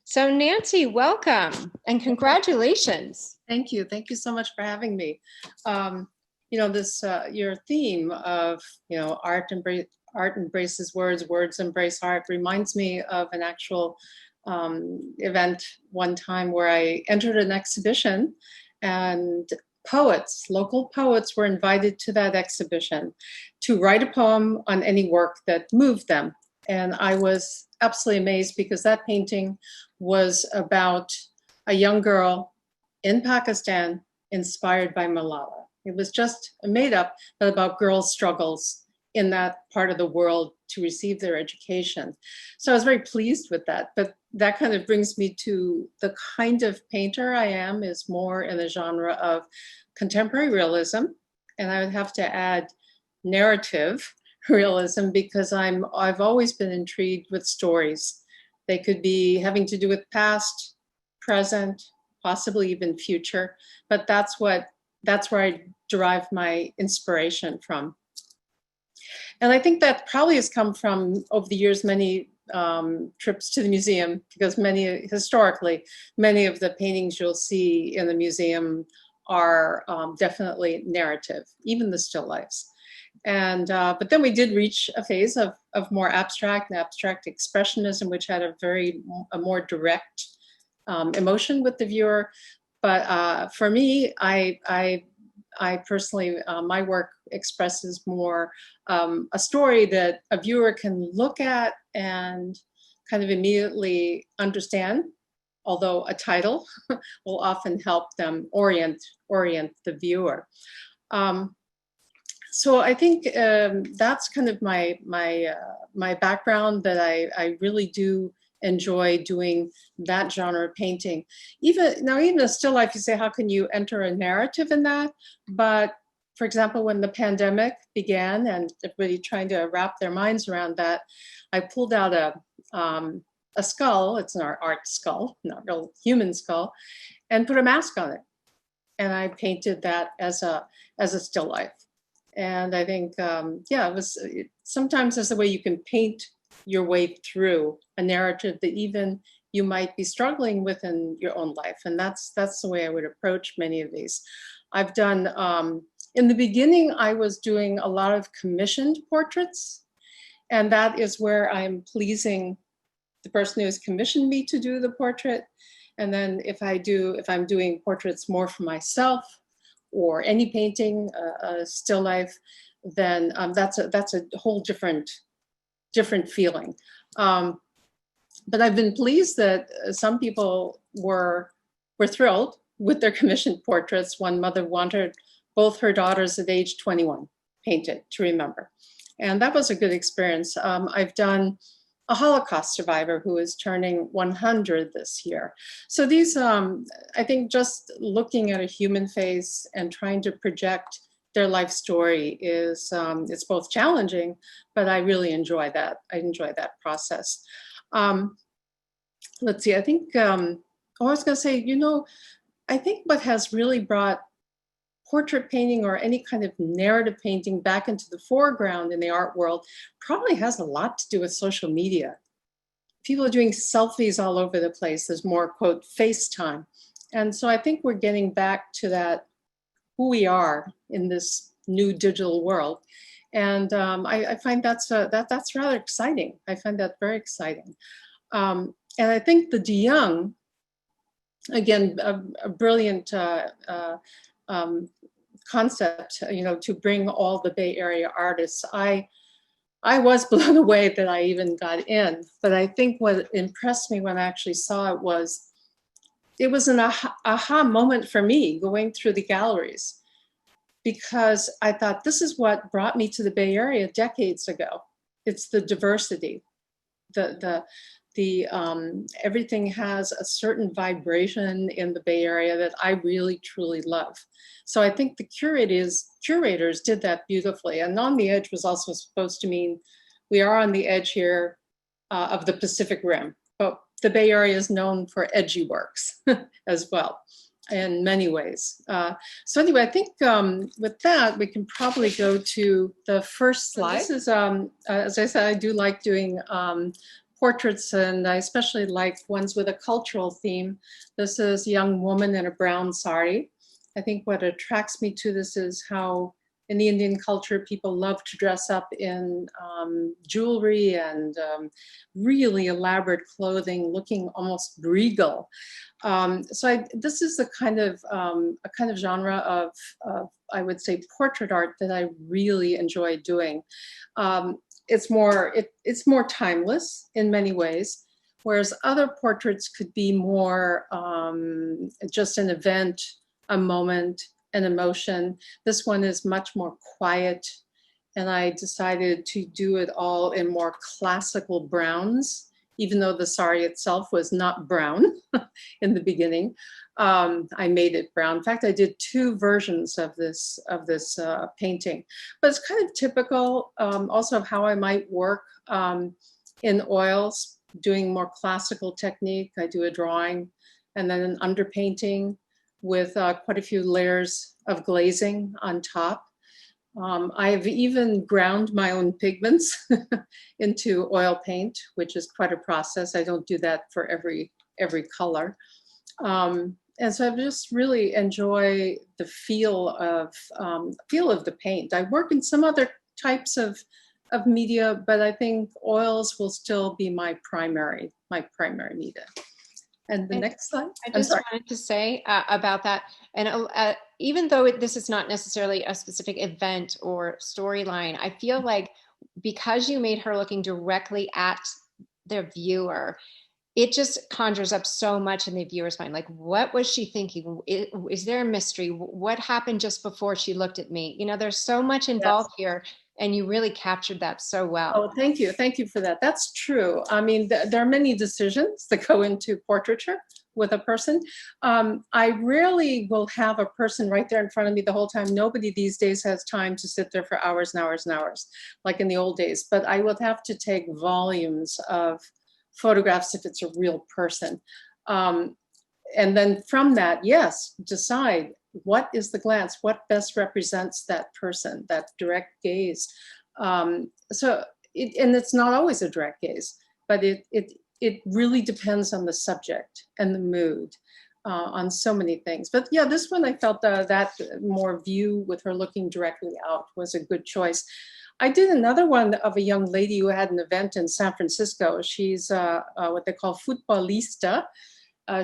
So Nancy, welcome and congratulations. Thank you. Thank you so much for having me. You know, this your theme of, you know, art embraces words, words embrace art reminds me of an actual event one time where I entered an exhibition, and poets, local poets, were invited to that exhibition to write a poem on any work that moved them. And I was absolutely amazed because that painting was about a young girl in Pakistan inspired by Malala. It was just made up, but about girls' struggles in that part of the world to receive their education. So I was very pleased with that. But that kind of brings me to the kind of painter I am, is more in the genre of contemporary realism. And I would have to add narrative realism, because I've always been intrigued with stories. They could be having to do with past, present, possibly even future, but that's where I derive my inspiration from. And I think that probably has come from, over the years, many trips to the museum, because historically, many of the paintings you'll see in the museum are definitely narrative, even the still lifes. And but then we did reach a phase of more abstract expressionism, which had a more direct emotion with the viewer. But for me, I personally, my work expresses more a story that a viewer can look at and kind of immediately understand, although a title will often help them orient the viewer. So I think that's kind of my background, that I really do enjoy doing that genre of painting. Even a still life, you say, how can you enter a narrative in that? But for example, when the pandemic began and everybody trying to wrap their minds around that, I pulled out a skull. It's an art skull, not real human skull, and put a mask on it. And I painted that as a still life. And I think, sometimes there's a way you can paint your way through a narrative that even you might be struggling with in your own life. And that's the way I would approach many of these. I've done, in the beginning, I was doing a lot of commissioned portraits. And that is where I'm pleasing the person who has commissioned me to do the portrait. And then if I'm doing portraits more for myself, or any painting, a still life, then that's a whole different feeling. But I've been pleased that some people were thrilled with their commissioned portraits. One mother wanted both her daughters at age 21 painted to remember. And that was a good experience. I've done a Holocaust survivor who is turning 100 this year. So these, I think just looking at a human face and trying to project their life story is, it's both challenging, but I really enjoy that. I enjoy that process. Let's see, I think, I was gonna say, I think what has really brought portrait painting or any kind of narrative painting back into the foreground in the art world probably has a lot to do with social media. People are doing selfies all over the place. There's more, quote, FaceTime. And so I think we're getting back to that, who we are in this new digital world. And I find that's rather exciting. I find that very exciting. And I think the De Young again, a brilliant concept, to bring all the Bay Area artists. I was blown away that I even got in, but I think what impressed me when I actually saw it was an aha moment for me going through the galleries, because I thought this is what brought me to the Bay Area decades ago. It's the diversity, everything has a certain vibration in the Bay Area that I really truly love. So I think the curators did that beautifully. And on the edge was also supposed to mean we are on the edge here of the Pacific Rim, but the Bay Area is known for edgy works as well in many ways. So anyway, I think with that, we can probably go to the first slide. This is, as I said, I do like doing portraits, and I especially like ones with a cultural theme. This is a young woman in a brown sari. I think what attracts me to this is how in the Indian culture, people love to dress up in jewelry and really elaborate clothing, looking almost regal. This is a kind of genre of I would say portrait art that I really enjoy doing. It's more timeless in many ways, whereas other portraits could be more just an event, a moment, an emotion. This one is much more quiet, and I decided to do it all in more classical browns, even though the sari itself was not brown in the beginning. I made it brown. In fact, I did 2 versions of this painting, but it's kind of typical also of how I might work in oils, doing more classical technique. I do a drawing and then an underpainting with quite a few layers of glazing on top. I've even ground my own pigments into oil paint, which is quite a process. I don't do that for every color. And so I just really enjoy the feel of the paint. I work in some other types of media, but I think oils will still be my primary media. And the next slide. I just wanted to say about that, and even though this is not necessarily a specific event or storyline, I feel like because you made her looking directly at the viewer, it just conjures up so much in the viewer's mind. Like, what was she thinking? Is there a mystery? What happened just before she looked at me? There's so much involved here, and you really captured that so well. Oh, thank you. Thank you for that. That's true. I mean, there are many decisions that go into portraiture with a person. I rarely will have a person right there in front of me the whole time. Nobody these days has time to sit there for hours and hours and hours, like in the old days. But I would have to take volumes of photographs if it's a real person. And then from that, yes, decide what is the glance, what best represents that person, that direct gaze. And it's not always a direct gaze, but it really depends on the subject and the mood, on so many things. But yeah, this one I felt that more view with her looking directly out was a good choice. I did another one of a young lady who had an event in San Francisco. She's what they call futbolista.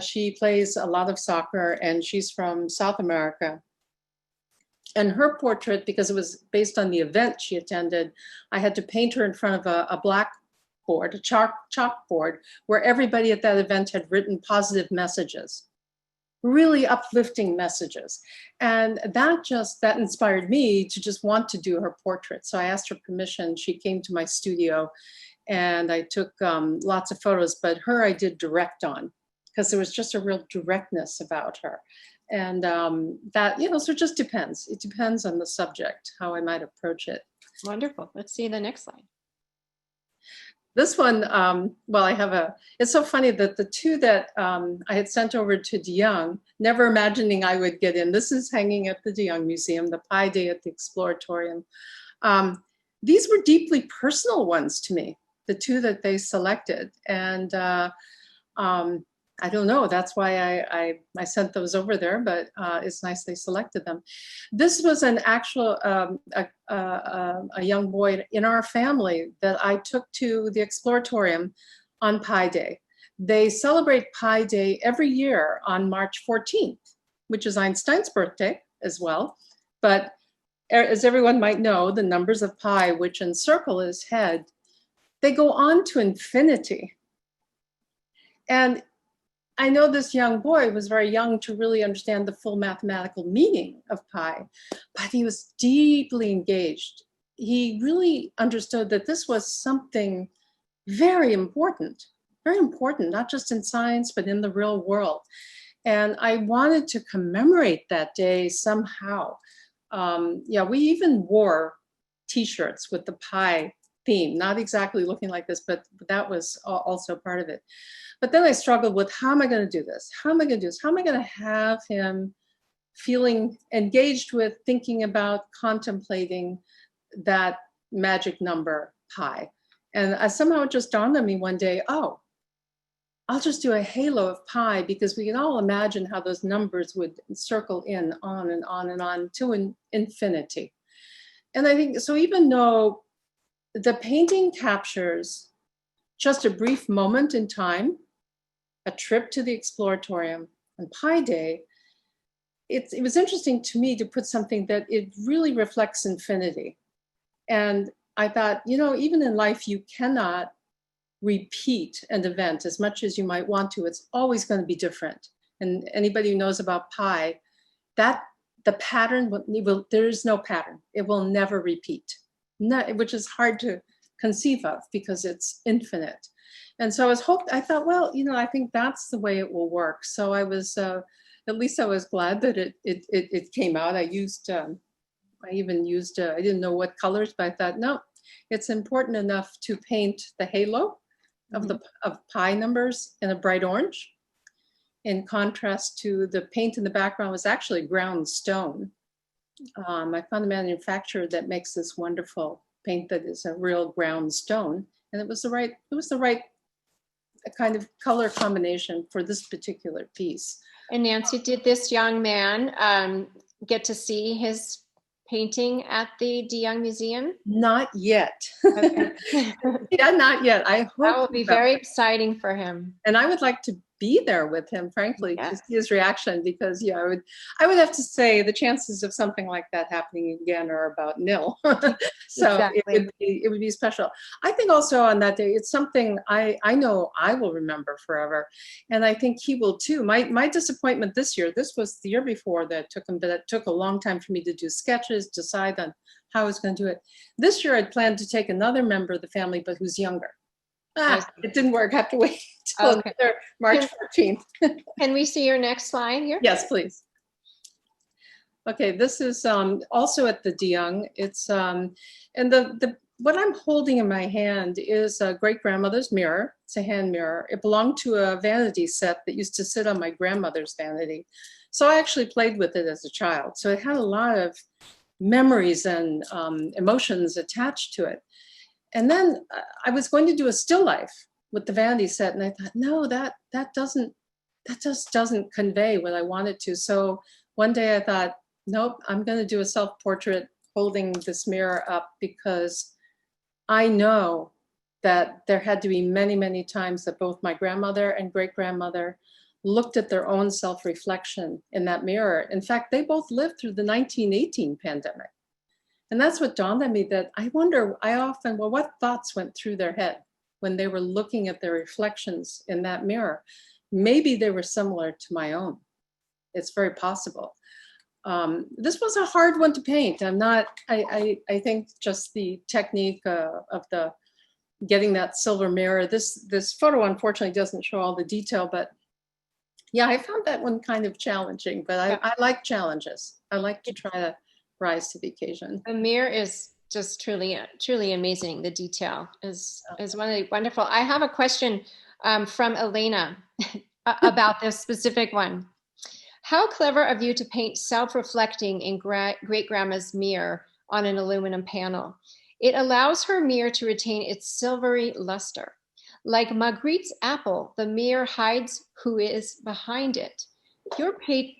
She plays a lot of soccer, and she's from South America. And her portrait, because it was based on the event she attended, I had to paint her in front of a blackboard, a chalkboard, where everybody at that event had written positive messages, really uplifting messages. And that inspired me to just want to do her portrait. So I asked her permission. She came to my studio, and I took lots of photos, but her I did direct on, because there was just a real directness about her. And that, so it just depends. It depends on the subject, how I might approach it. Wonderful. Let's see the next slide. This one, it's so funny that the 2 that I had sent over to de Young, never imagining I would get in. This is hanging at the de Young Museum, the Pi Day at the Exploratorium. These were deeply personal ones to me, the 2 that they selected. And I don't know, that's why I sent those over there, but it's nice they selected them. This was an actual, a young boy in our family that I took to the Exploratorium on Pi Day. they celebrate Pi Day every year on March 14th, which is Einstein's birthday as well. But as everyone might know, the numbers of pi, which encircle his head, they go on to infinity. And I know this young boy was very young to really understand the full mathematical meaning of pi, but he was deeply engaged. He really understood that this was something very important, not just in science, but in the real world. And I wanted to commemorate that day somehow. Yeah, we even wore t-shirts with the pi theme, not exactly looking like this, but that was also part of it. But then I struggled with, how am I going to do this? How am I going to do this? How am I going to have him feeling engaged with thinking about contemplating that magic number pi? And somehow it just dawned on me one day, oh, I'll just do a halo of pi, because we can all imagine how those numbers would circle in on and on and on to infinity. And I think, so even though the painting captures just a brief moment in time, a trip to the exploratorium on Pi Day, it was interesting to me to put something that it really reflects infinity. And I thought, you know, even in life, you cannot repeat an event as much as you might want to. It's always going to be different. And anybody who knows about pi, that the pattern there is no pattern. It will never repeat, which is hard to conceive of because it's infinite. And so I thought, well, you know, I think that's the way it will work. So I was, at least I was glad that it came out. I even used, I didn't know what colors, but I thought, no, it's important enough to paint the halo of pi numbers in a bright orange, in contrast to the paint in the background was actually ground stone. I found a manufacturer that makes this wonderful paint that is a real ground stone, and it was the right kind of color combination for this particular piece. And Nancy, did this young man get to see his painting at the De Young Museum? Not yet. Okay. Yeah, not yet. I hope that will be very exciting for him. And I would like to be there with him, frankly, Yes. to see his reaction, because yeah, I would have to say the chances of something like that happening again are about nil. So Exactly. it would be special. I think also on that day, it's something I know I will remember forever, and I think he will too. My disappointment this year, this was the year before that took him, but it took a long time for me to do sketches, decide on how I was going to do it. This year I'd planned to take another member of the family, but who's younger. It didn't work. I have to wait till March 14th. Can we see your next slide here? Yes, please. Okay, this is also at the De Young. It's and what I'm holding in my hand is a great-grandmother's mirror. It's a hand mirror. It belonged to a vanity set that used to sit on my grandmother's vanity. So I actually played with it as a child. So it had a lot of memories and emotions attached to it. And then I was going to do a still life with the vanity set, and I thought, no, that just doesn't convey what I wanted to. So one day I thought, nope, I'm going to do a self-portrait holding this mirror up, because I know that there had to be many, many times that both my grandmother and great-grandmother looked at their own self-reflection in that mirror. In fact, they both lived through the 1918 pandemic. And that's what dawned on me, that I wonder, what thoughts went through their head when they were looking at their reflections in that mirror? Maybe they were similar to my own. It's very possible. This was a hard one to paint. I think just the technique of the getting that silver mirror, this photo unfortunately doesn't show all the detail, but yeah, I found that one kind of challenging, but I like challenges. I like to try to rise to the occasion. The mirror is just truly amazing. The detail is wonderful. I have a question from Elana about this specific one. How clever of you to paint self-reflecting in great-grandma's mirror on an aluminum panel. It allows her mirror to retain its silvery luster. Like Magritte's apple, the mirror hides who is behind it. Your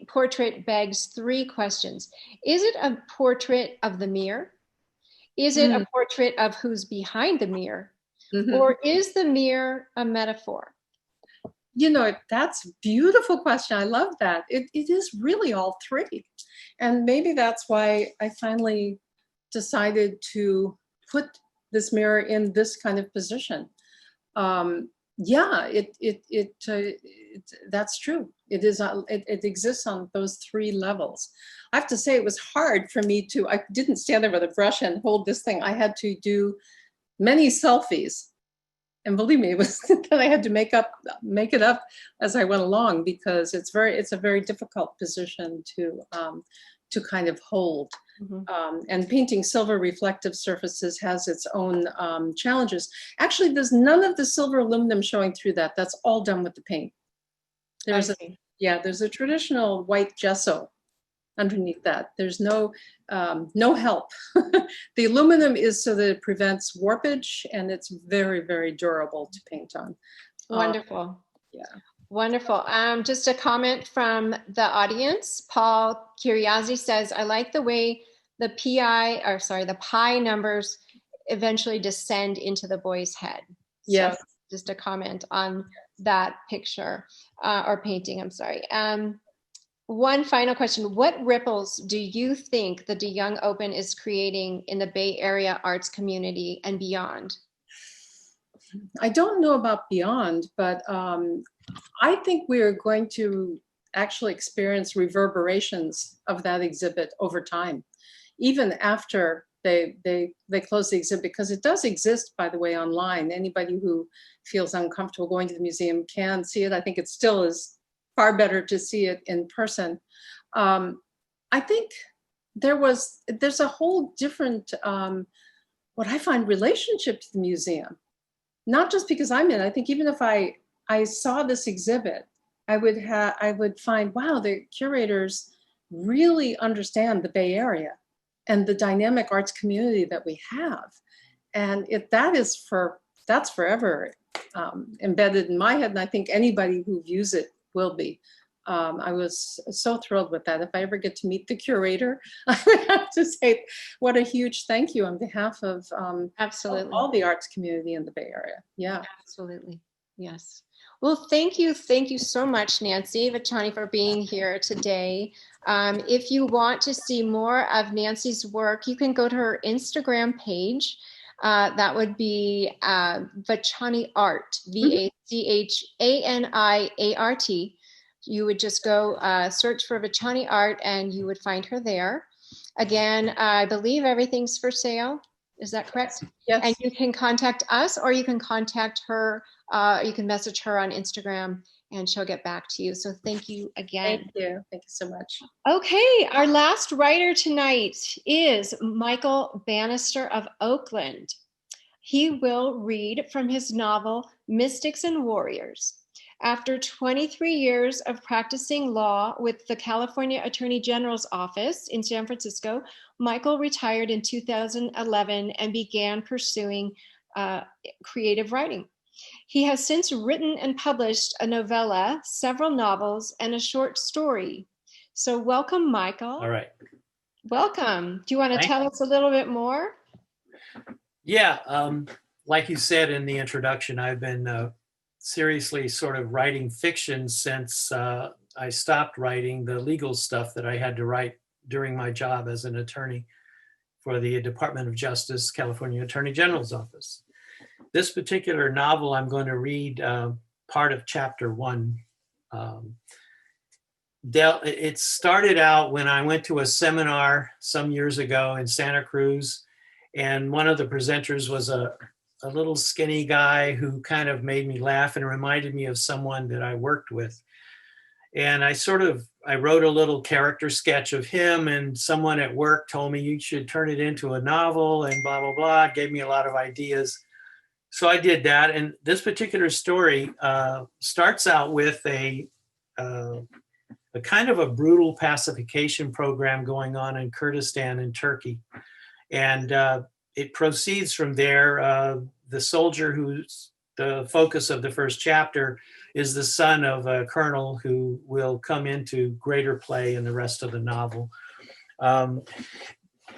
portrait begs three questions. Is it a portrait of the mirror? Is it a portrait of who's behind the mirror? Or is the mirror a metaphor? That's a beautiful question. I love that. It is really all three. And maybe that's why I finally decided to put this mirror in this kind of position. Yeah, that's true. It is. It exists on those three levels. I have to say, it was hard for me to. I didn't stand there with a brush and hold this thing. I had to do many selfies, and believe me, it was that I had to make it up as I went along, because it's a very difficult position to kind of hold. And painting silver reflective surfaces has its own challenges. Actually, there's none of the silver aluminum showing through that. That's all done with the paint. There's a traditional white gesso underneath that. There's no help. The aluminum is so that it prevents warpage, and it's very, very durable to paint on. Wonderful. Yeah. Wonderful. Just a comment from the audience. Paul Kiriazi says, I like the way the pi numbers eventually descend into the boy's head. Yes. So just a comment on that picture or painting, I'm sorry. One final question. What ripples do you think the DeYoung Open is creating in the Bay Area arts community and beyond? I don't know about beyond, but I think we are going to actually experience reverberations of that exhibit over time, even after they close the exhibit, because it does exist, by the way, online. Anybody who feels uncomfortable going to the museum can see it. I think it still is far better to see it in person. I think there's a whole different, what I find, relationship to the museum. Not just because I'm in it. I think even if I saw this exhibit, I would find, wow, the curators really understand the Bay Area and the dynamic arts community that we have. And that's forever embedded in my head. And I think anybody who views it will be. I was so thrilled with that. If I ever get to meet the curator, I would have to say what a huge thank you on behalf of Absolutely. all the arts community in the Bay Area. Yeah. Absolutely. Yes. Well, thank you. Thank you so much, Nancy Vachani, for being here today. If you want to see more of Nancy's work, you can go to her Instagram page. That would be Vachani Art, VACHANIART. You would just go search for Vachani Art and you would find her there. Again, I believe everything's for sale. Is that correct? Yes. And you can contact us, or you can contact her. You can message her on Instagram and she'll get back to you. So thank you again. Thank you. Thank you so much. Okay, our last writer tonight is Michael Banister of Oakland. He will read from his novel, Mystics and Warriors. After 23 years of practicing law with the California Attorney General's office in San Francisco, Michael retired in 2011 and began pursuing creative writing. He has since written and published a novella, several novels, and a short story. So welcome, Michael. All right. Welcome. Do you want to tell us a little bit more? Yeah, like you said in the introduction, I've been seriously sort of writing fiction since I stopped writing the legal stuff that I had to write during my job as an attorney for the Department of Justice, California Attorney General's office. This particular novel, I'm going to read part of chapter 1. It started out when I went to a seminar some years ago in Santa Cruz, and one of the presenters was a little skinny guy who kind of made me laugh and reminded me of someone that I worked with. And I wrote a little character sketch of him, and someone at work told me, you should turn it into a novel and blah, blah, blah. It gave me a lot of ideas. So I did that. And this particular story starts out with a kind of a brutal pacification program going on in Kurdistan in Turkey. And it proceeds from there. The soldier who's the focus of the first chapter is the son of a colonel who will come into greater play in the rest of the novel.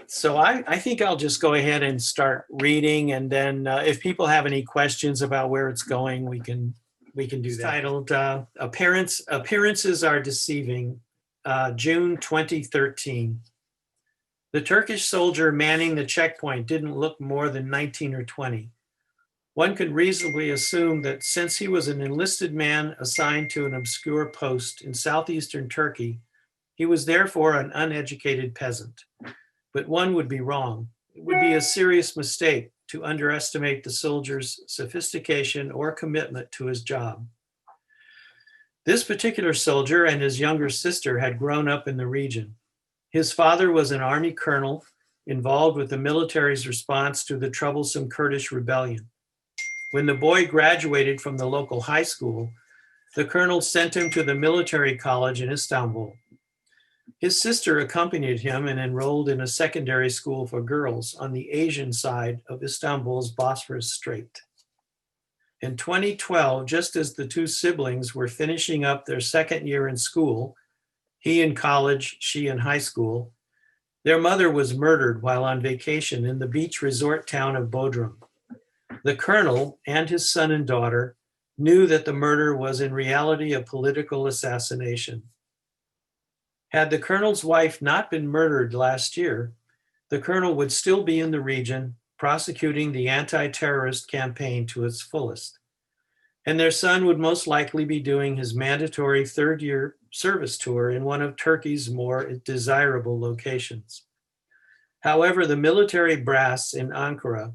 So I think I'll just go ahead and start reading, and then if people have any questions about where it's going, we can we can do that. Titled Appearances Are Deceiving, June 2013. The Turkish soldier manning the checkpoint didn't look more than 19 or 20. One could reasonably assume that since he was an enlisted man assigned to an obscure post in southeastern Turkey, he was therefore an uneducated peasant. But one would be wrong. It would be a serious mistake to underestimate the soldier's sophistication or commitment to his job. This particular soldier and his younger sister had grown up in the region. His father was an army colonel involved with the military's response to the troublesome Kurdish rebellion. When the boy graduated from the local high school, the colonel sent him to the military college in Istanbul. His sister accompanied him and enrolled in a secondary school for girls on the Asian side of Istanbul's Bosphorus Strait. In 2012, just as the two siblings were finishing up their second year in school, he in college, she in high school, their mother was murdered while on vacation in the beach resort town of Bodrum. The colonel and his son and daughter knew that the murder was in reality a political assassination. Had the colonel's wife not been murdered last year, the colonel would still be in the region prosecuting the anti-terrorist campaign to its fullest. And their son would most likely be doing his mandatory third-year service tour in one of Turkey's more desirable locations. However, the military brass in Ankara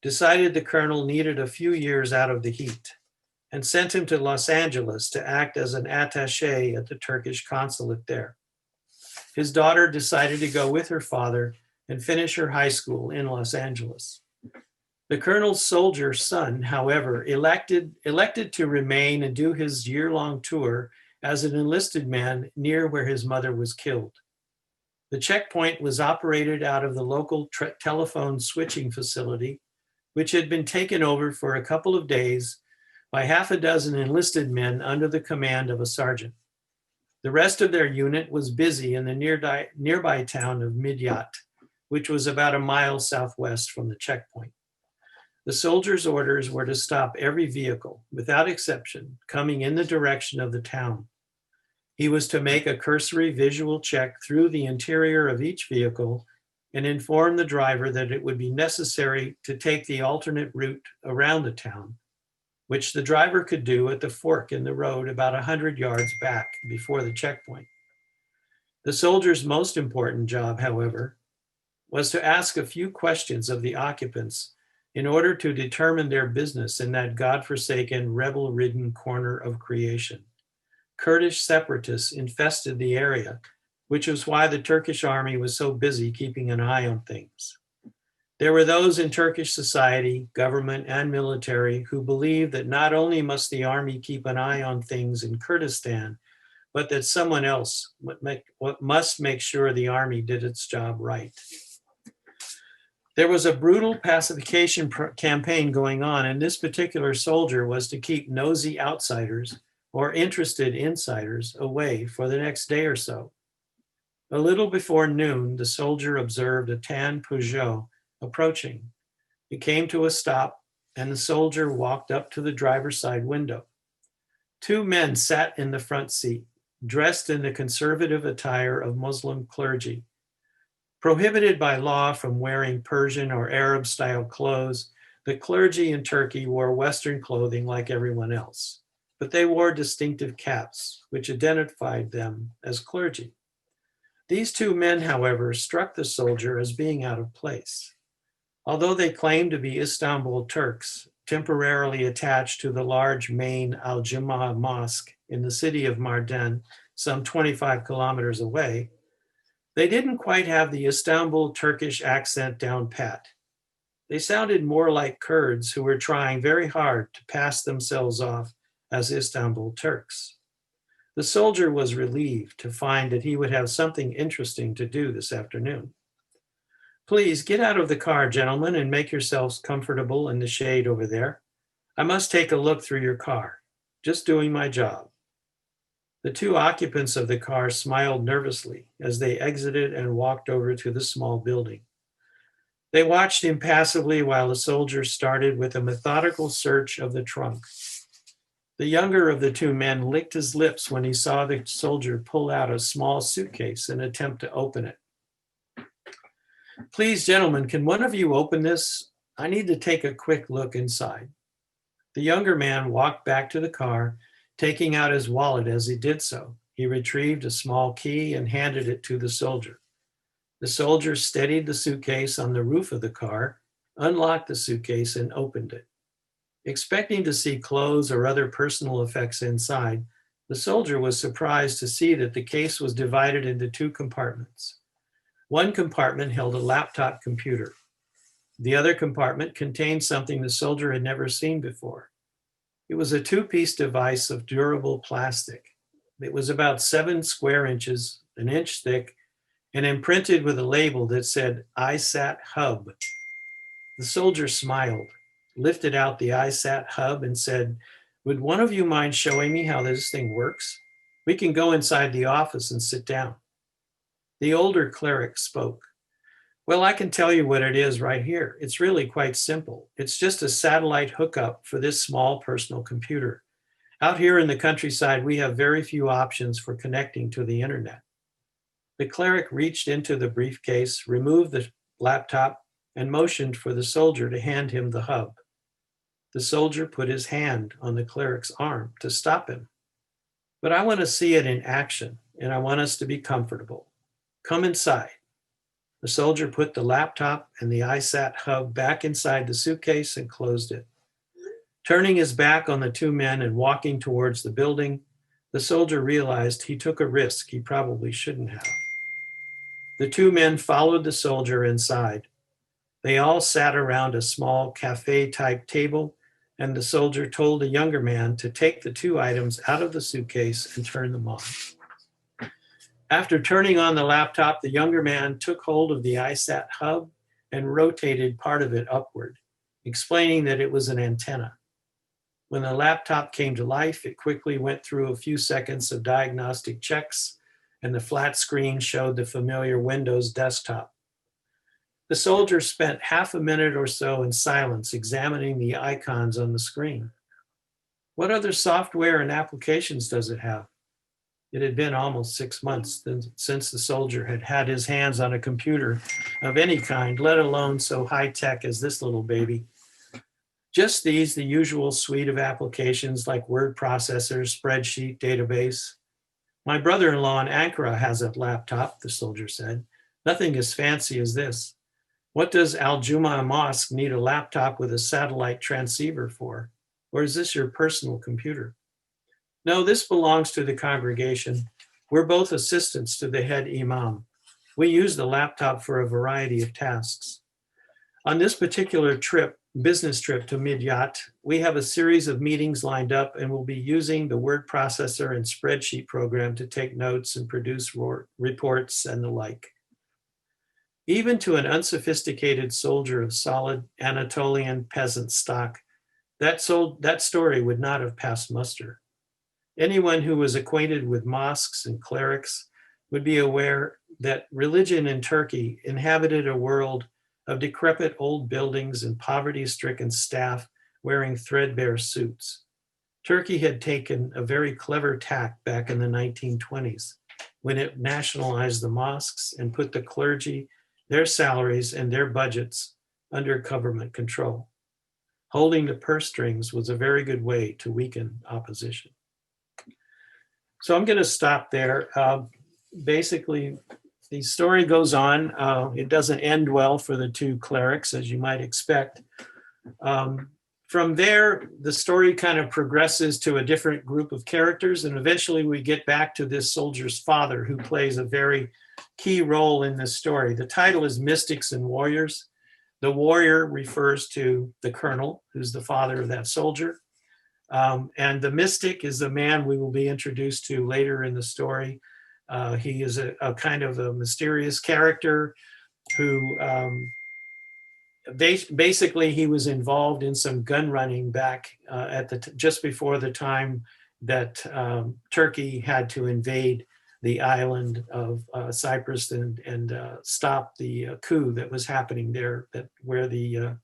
decided the colonel needed a few years out of the heat and sent him to Los Angeles to act as an attaché at the Turkish consulate there. His daughter decided to go with her father and finish her high school in Los Angeles. The colonel's soldier son, however, elected to remain and do his year-long tour as an enlisted man near where his mother was killed. The checkpoint was operated out of the local telephone switching facility, which had been taken over for a couple of days by half a dozen enlisted men under the command of a sergeant. The rest of their unit was busy in the nearby town of Midyat, which was about a mile southwest from the checkpoint. The soldier's orders were to stop every vehicle, without exception, coming in the direction of the town. He was to make a cursory visual check through the interior of each vehicle and inform the driver that it would be necessary to take the alternate route around the town, which the driver could do at the fork in the road about 100 yards back before the checkpoint. The soldier's most important job, however, was to ask a few questions of the occupants in order to determine their business in that godforsaken, rebel-ridden corner of creation. Kurdish separatists infested the area, which was why the Turkish army was so busy keeping an eye on things. There were those in Turkish society, government, and military who believed that not only must the army keep an eye on things in Kurdistan, but that someone else must make sure the army did its job right. There was a brutal pacification campaign going on, and this particular soldier was to keep nosy outsiders or interested insiders away for the next day or so. A little before noon, the soldier observed a tan Peugeot approaching. It came to a stop, and the soldier walked up to the driver's side window. Two men sat in the front seat, dressed in the conservative attire of Muslim clergy. Prohibited by law from wearing Persian or Arab-style clothes, the clergy in Turkey wore Western clothing like everyone else, but they wore distinctive caps, which identified them as clergy. These two men, however, struck the soldier as being out of place. Although they claimed to be Istanbul Turks, temporarily attached to the large main Al-Jumu'ah mosque in the city of Mardin, some 25 kilometers away, they didn't quite have the Istanbul Turkish accent down pat. They sounded more like Kurds who were trying very hard to pass themselves off as Istanbul Turks. The soldier was relieved to find that he would have something interesting to do this afternoon. Please get out of the car, gentlemen, and make yourselves comfortable in the shade over there. I must take a look through your car. Just doing my job. The two occupants of the car smiled nervously as they exited and walked over to the small building. They watched impassively while the soldier started with a methodical search of the trunk. The younger of the two men licked his lips when he saw the soldier pull out a small suitcase and attempt to open it. Please, gentlemen, can one of you open this? I need to take a quick look inside. The younger man walked back to the car, taking out his wallet as he did so. He retrieved a small key and handed it to the soldier. The soldier steadied the suitcase on the roof of the car, unlocked the suitcase, and opened it. Expecting to see clothes or other personal effects inside, the soldier was surprised to see that the case was divided into two compartments. One compartment held a laptop computer. The other compartment contained something the soldier had never seen before. It was a two-piece device of durable plastic. It was about 7 square inches, an inch thick, and imprinted with a label that said ISAT Hub. The soldier smiled, lifted out the ISAT Hub and said, "Would one of you mind showing me how this thing works? We can go inside the office and sit down." The older cleric spoke. "Well, I can tell you what it is right here. It's really quite simple. It's just a satellite hookup for this small personal computer. Out here in the countryside, we have very few options for connecting to the internet." The cleric reached into the briefcase, removed the laptop, and motioned for the soldier to hand him the hub. The soldier put his hand on the cleric's arm to stop him. "But I want to see it in action, and I want us to be comfortable. Come inside." The soldier put the laptop and the ISAT hub back inside the suitcase and closed it. Turning his back on the two men and walking towards the building, the soldier realized he took a risk he probably shouldn't have. The two men followed the soldier inside. They all sat around a small cafe-type table, and the soldier told the younger man to take the two items out of the suitcase and turn them on. After turning on the laptop, the younger man took hold of the ISAT hub and rotated part of it upward, explaining that it was an antenna. When the laptop came to life, it quickly went through a few seconds of diagnostic checks, and the flat screen showed the familiar Windows desktop. The soldier spent half a minute or so in silence examining the icons on the screen. "What other software and applications does it have?" It had been almost 6 months since the soldier had had his hands on a computer of any kind, let alone so high-tech as this little baby. "Just these, the usual suite of applications like word processor, spreadsheet, database. My brother-in-law in Ankara has a laptop," the soldier said. "Nothing as fancy as this. What does Al Juma Mosque need a laptop with a satellite transceiver for? Or is this your personal computer?" "No, this belongs to the congregation. We're both assistants to the head imam. We use the laptop for a variety of tasks. On this particular trip, business trip to Midyat, we have a series of meetings lined up and we'll be using the word processor and spreadsheet program to take notes and produce reports and the like." Even to an unsophisticated soldier of solid Anatolian peasant stock, that story would not have passed muster. Anyone who was acquainted with mosques and clerics would be aware that religion in Turkey inhabited a world of decrepit old buildings and poverty-stricken staff wearing threadbare suits. Turkey had taken a very clever tack back in the 1920s when it nationalized the mosques and put the clergy, their salaries, and their budgets under government control. Holding the purse strings was a very good way to weaken opposition. So I'm going to stop there. Basically, the story goes on. It doesn't end well for the two clerics, as you might expect. From there, the story kind of progresses to a different group of characters, and eventually we get back to this soldier's father, who plays a very key role in this story. The title is Mystics and Warriors. The warrior refers to the colonel, who's the father of that soldier. And the mystic is the man we will be introduced to later in the story. He is a kind of a mysterious character who basically he was involved in some gun running back just before the time that Turkey had to invade the island of Cyprus and stop the coup that was happening there, where the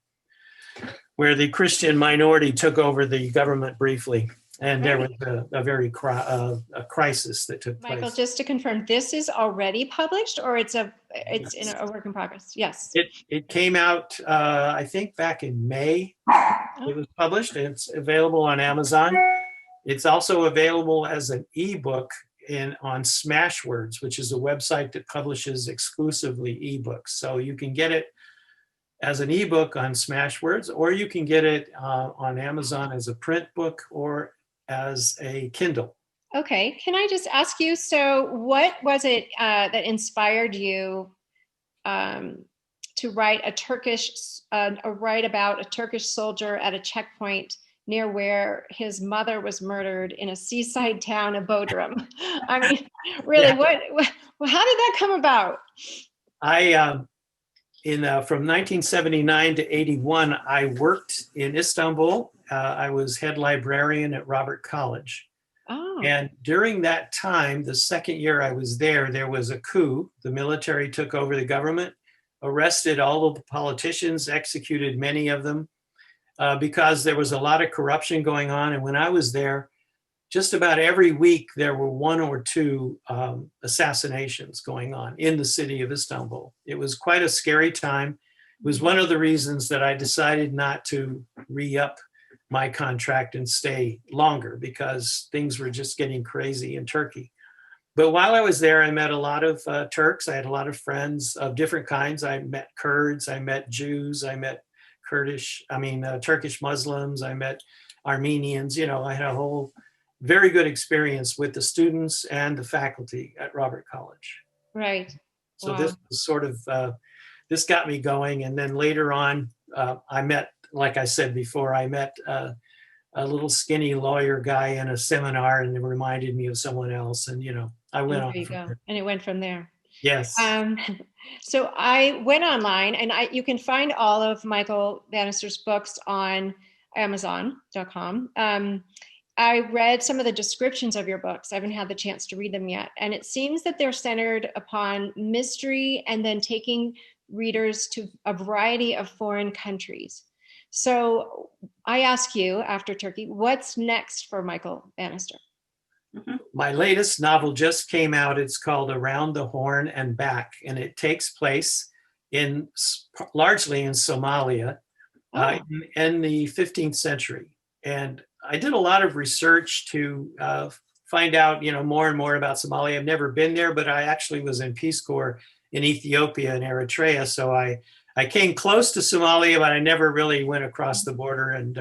Christian minority took over the government briefly. And there was a very a crisis that took place. Michael, just to confirm, this is already published, or it's in a work in progress? Yes. It came out, I think, back in May. It was published, and it's available on Amazon. It's also available as an ebook on Smashwords, which is a website that publishes exclusively ebooks. So you can get it as an ebook on Smashwords, or you can get it on Amazon as a print book or as a Kindle. Okay, can I just ask you, so what was it that inspired you to write write about a Turkish soldier at a checkpoint near where his mother was murdered in a seaside town of Bodrum? I mean, really, Yeah. How did that come about? From 1979 to 81, I worked in Istanbul. I was head librarian at Robert College. Oh. And during that time, the second year I was there was a coup. The military took over the government, arrested all of the politicians, executed many of them because there was a lot of corruption going on. And when I was there, just about every week there were one or two assassinations going on in the city of Istanbul. It was quite a scary time. It was one of the reasons that I decided not to re-up my contract and stay longer, because things were just getting crazy in Turkey. But while I was there, I met a lot of Turks. I had a lot of friends of different kinds. I met Kurds, I met Jews, I met Turkish Muslims, I met Armenians. I had a whole very good experience with the students and the faculty at Robert College. Right. So Wow. this was sort of, this got me going. And then later on, I met, like I said before, I met a little skinny lawyer guy in a seminar, and it reminded me of someone else. And, I went on. There you go. And it went from there. Yes. So I went online, and you can find all of Michael Banister's books on Amazon.com. I read some of the descriptions of your books. I haven't had the chance to read them yet. And it seems that they're centered upon mystery and then taking readers to a variety of foreign countries. So I ask you, after Turkey, what's next for Michael Banister? My latest novel just came out. It's called Around the Horn and Back, and it takes place largely in Somalia in the 15th century. And I did a lot of research to find out, more and more about Somalia. I've never been there, but I actually was in Peace Corps in Ethiopia and Eritrea. So I came close to Somalia, but I never really went across the border and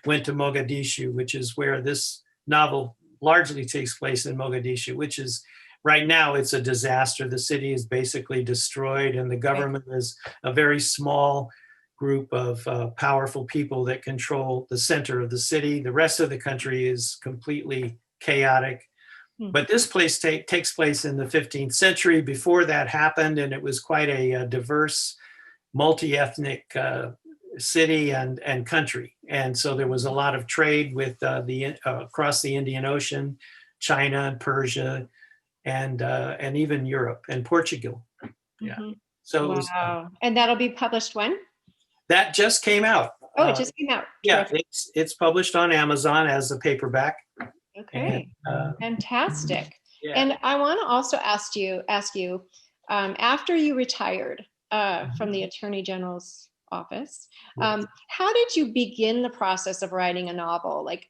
went to Mogadishu, which is where this novel largely takes place, in Mogadishu, which is right now it's a disaster. The city is basically destroyed, and the government is a very small group of powerful people that control the center of the city. The rest of the country is completely chaotic. But this place takes place in the 15th century. Before that happened, and it was quite a diverse, multi-ethnic city and country. And so there was a lot of trade with across the Indian Ocean, China and Persia, and even Europe and Portugal. Yeah. So it was, and that'll be published when? That just came out. Oh, it just came out. Yeah, it's published on Amazon as a paperback. Okay, and, fantastic. Yeah. And I want to also ask you, after you retired from the Attorney General's office, how did you begin the process of writing a novel? Like,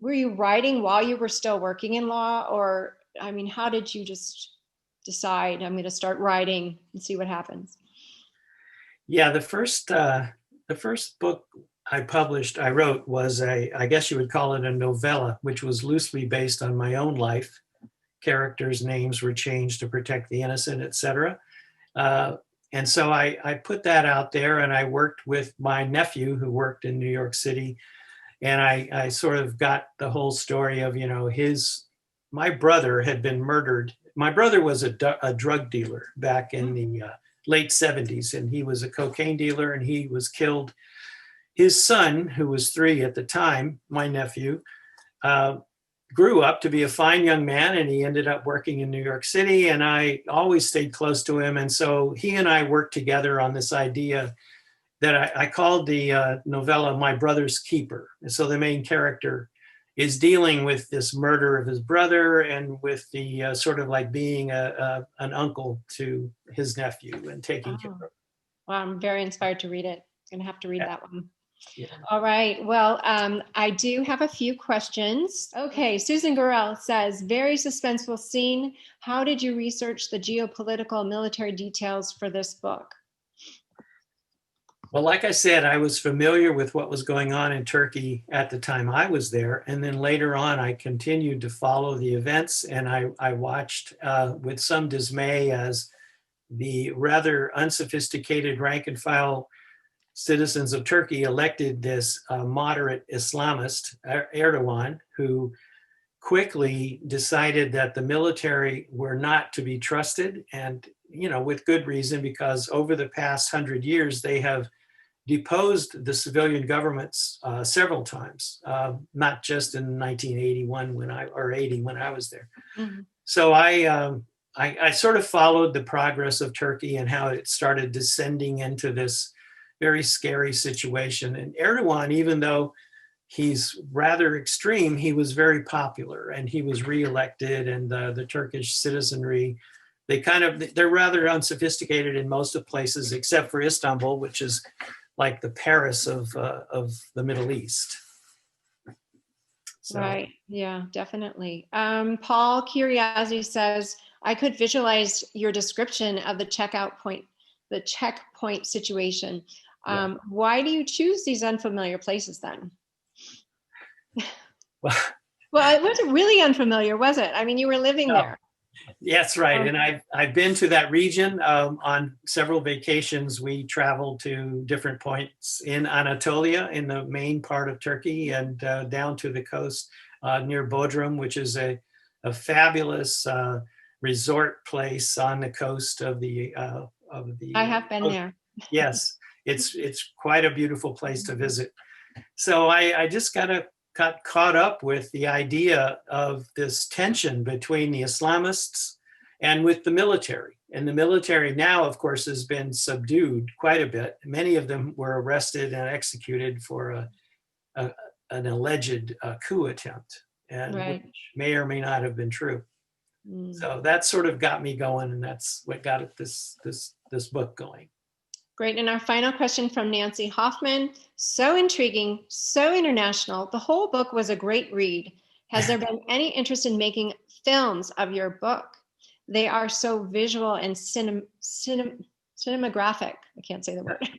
were you writing while you were still working in law, or how did you just decide, I'm going to start writing and see what happens? Yeah, the first book I wrote was I guess you would call it a novella, which was loosely based on my own life. Characters' names were changed to protect the innocent, etc. And so I put that out there, and I worked with my nephew who worked in New York City. And I sort of got the whole story of, my brother had been murdered. My brother was a drug dealer back in the late 70s, and he was a cocaine dealer, and he was killed. His son, who was 3 at the time, my nephew, grew up to be a fine young man, and he ended up working in New York City, and I always stayed close to him. And so he and I worked together on this idea that I called the novella My Brother's Keeper. And so the main character is dealing with this murder of his brother and with the sort of like being an uncle to his nephew and taking care of him. Well, I'm very inspired to read it. I'm gonna have to read that one. Yeah. All right. Well, I do have a few questions. Okay. Susan Gurrell says, very suspenseful scene. How did you research the geopolitical military details for this book? Well, like I said, I was familiar with what was going on in Turkey at the time I was there. And then later on, I continued to follow the events, and I watched with some dismay as the rather unsophisticated rank and file citizens of Turkey elected this moderate Islamist, Erdogan, who quickly decided that the military were not to be trusted, and with good reason, because over the past 100 years they have deposed the civilian governments several times, not just in 1981 or 80 when I was there. Mm-hmm. So I sort of followed the progress of Turkey and how it started descending into this very scary situation. And Erdogan, even though he's rather extreme, he was very popular and he was reelected, and the Turkish citizenry, they're rather unsophisticated in most of places except for Istanbul, which is like the Paris of the Middle East. So. Right. Yeah, definitely. Paul Curiazzi says, I could visualize your description of the checkpoint situation. Why do you choose these unfamiliar places then? Well, it wasn't really unfamiliar, was it? I mean, you were living there. Yes, right. And I've been to that region on several vacations. We traveled to different points in Anatolia, in the main part of Turkey, and down to the coast near Bodrum, which is a fabulous resort place on the coast of the. I have been there. Yes, it's quite a beautiful place to visit. So I just got caught up with the idea of this tension between the Islamists and with the military. And the military now, of course, has been subdued quite a bit. Many of them were arrested and executed for an alleged coup attempt, and which may or may not have been true. So that sort of got me going, and that's what got this book going. Great. And our final question from Nancy Hoffman. So intriguing, so international. The whole book was a great read. Has there been any interest in making films of your book? They are so visual and cinematographic. I can't say the word.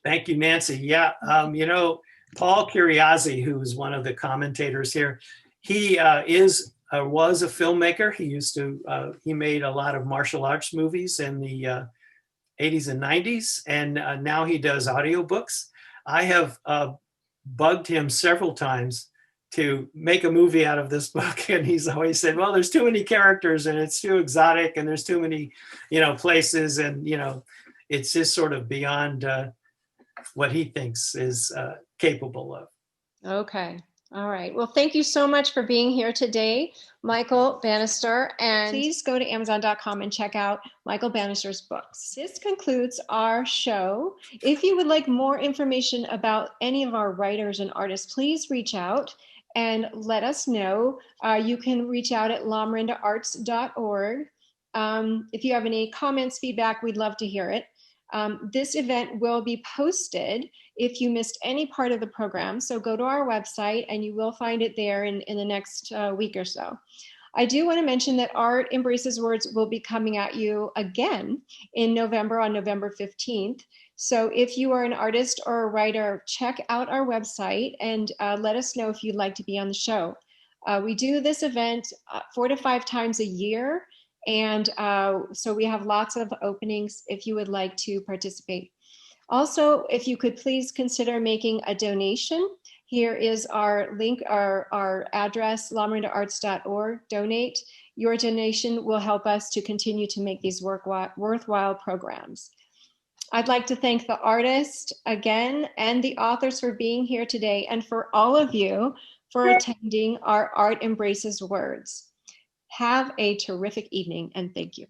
Thank you, Nancy. Yeah. Paul Curiazzi, who is one of the commentators here, he was a filmmaker. He made a lot of martial arts movies in the 80s and 90s, and now he does audiobooks. I have bugged him several times to make a movie out of this book, and he's always said, well, there's too many characters and it's too exotic and there's too many places, and it's just sort of beyond what he thinks is capable of. Okay. All right. Well, thank you so much for being here today, Michael Banister. And please go to Amazon.com and check out Michael Banister's books. This concludes our show. If you would like more information about any of our writers and artists, please reach out and let us know. You can reach out at lamarindaarts.org. If you have any comments, feedback, we'd love to hear it. This event will be posted if you missed any part of the program. So go to our website and you will find it there in the next week or so. I do want to mention that Art Embraces Words will be coming at you again in November, on November 15th. So if you are an artist or a writer, check out our website and let us know if you'd like to be on the show. We do this event 4 to 5 times a year. And so we have lots of openings if you would like to participate. Also, if you could please consider making a donation. Here is our link, our address, lamarindaarts.org, donate. Your donation will help us to continue to make these worthwhile programs. I'd like to thank the artist again and the authors for being here today, and for all of you for attending our Art Embraces Words. Have a terrific evening, and thank you.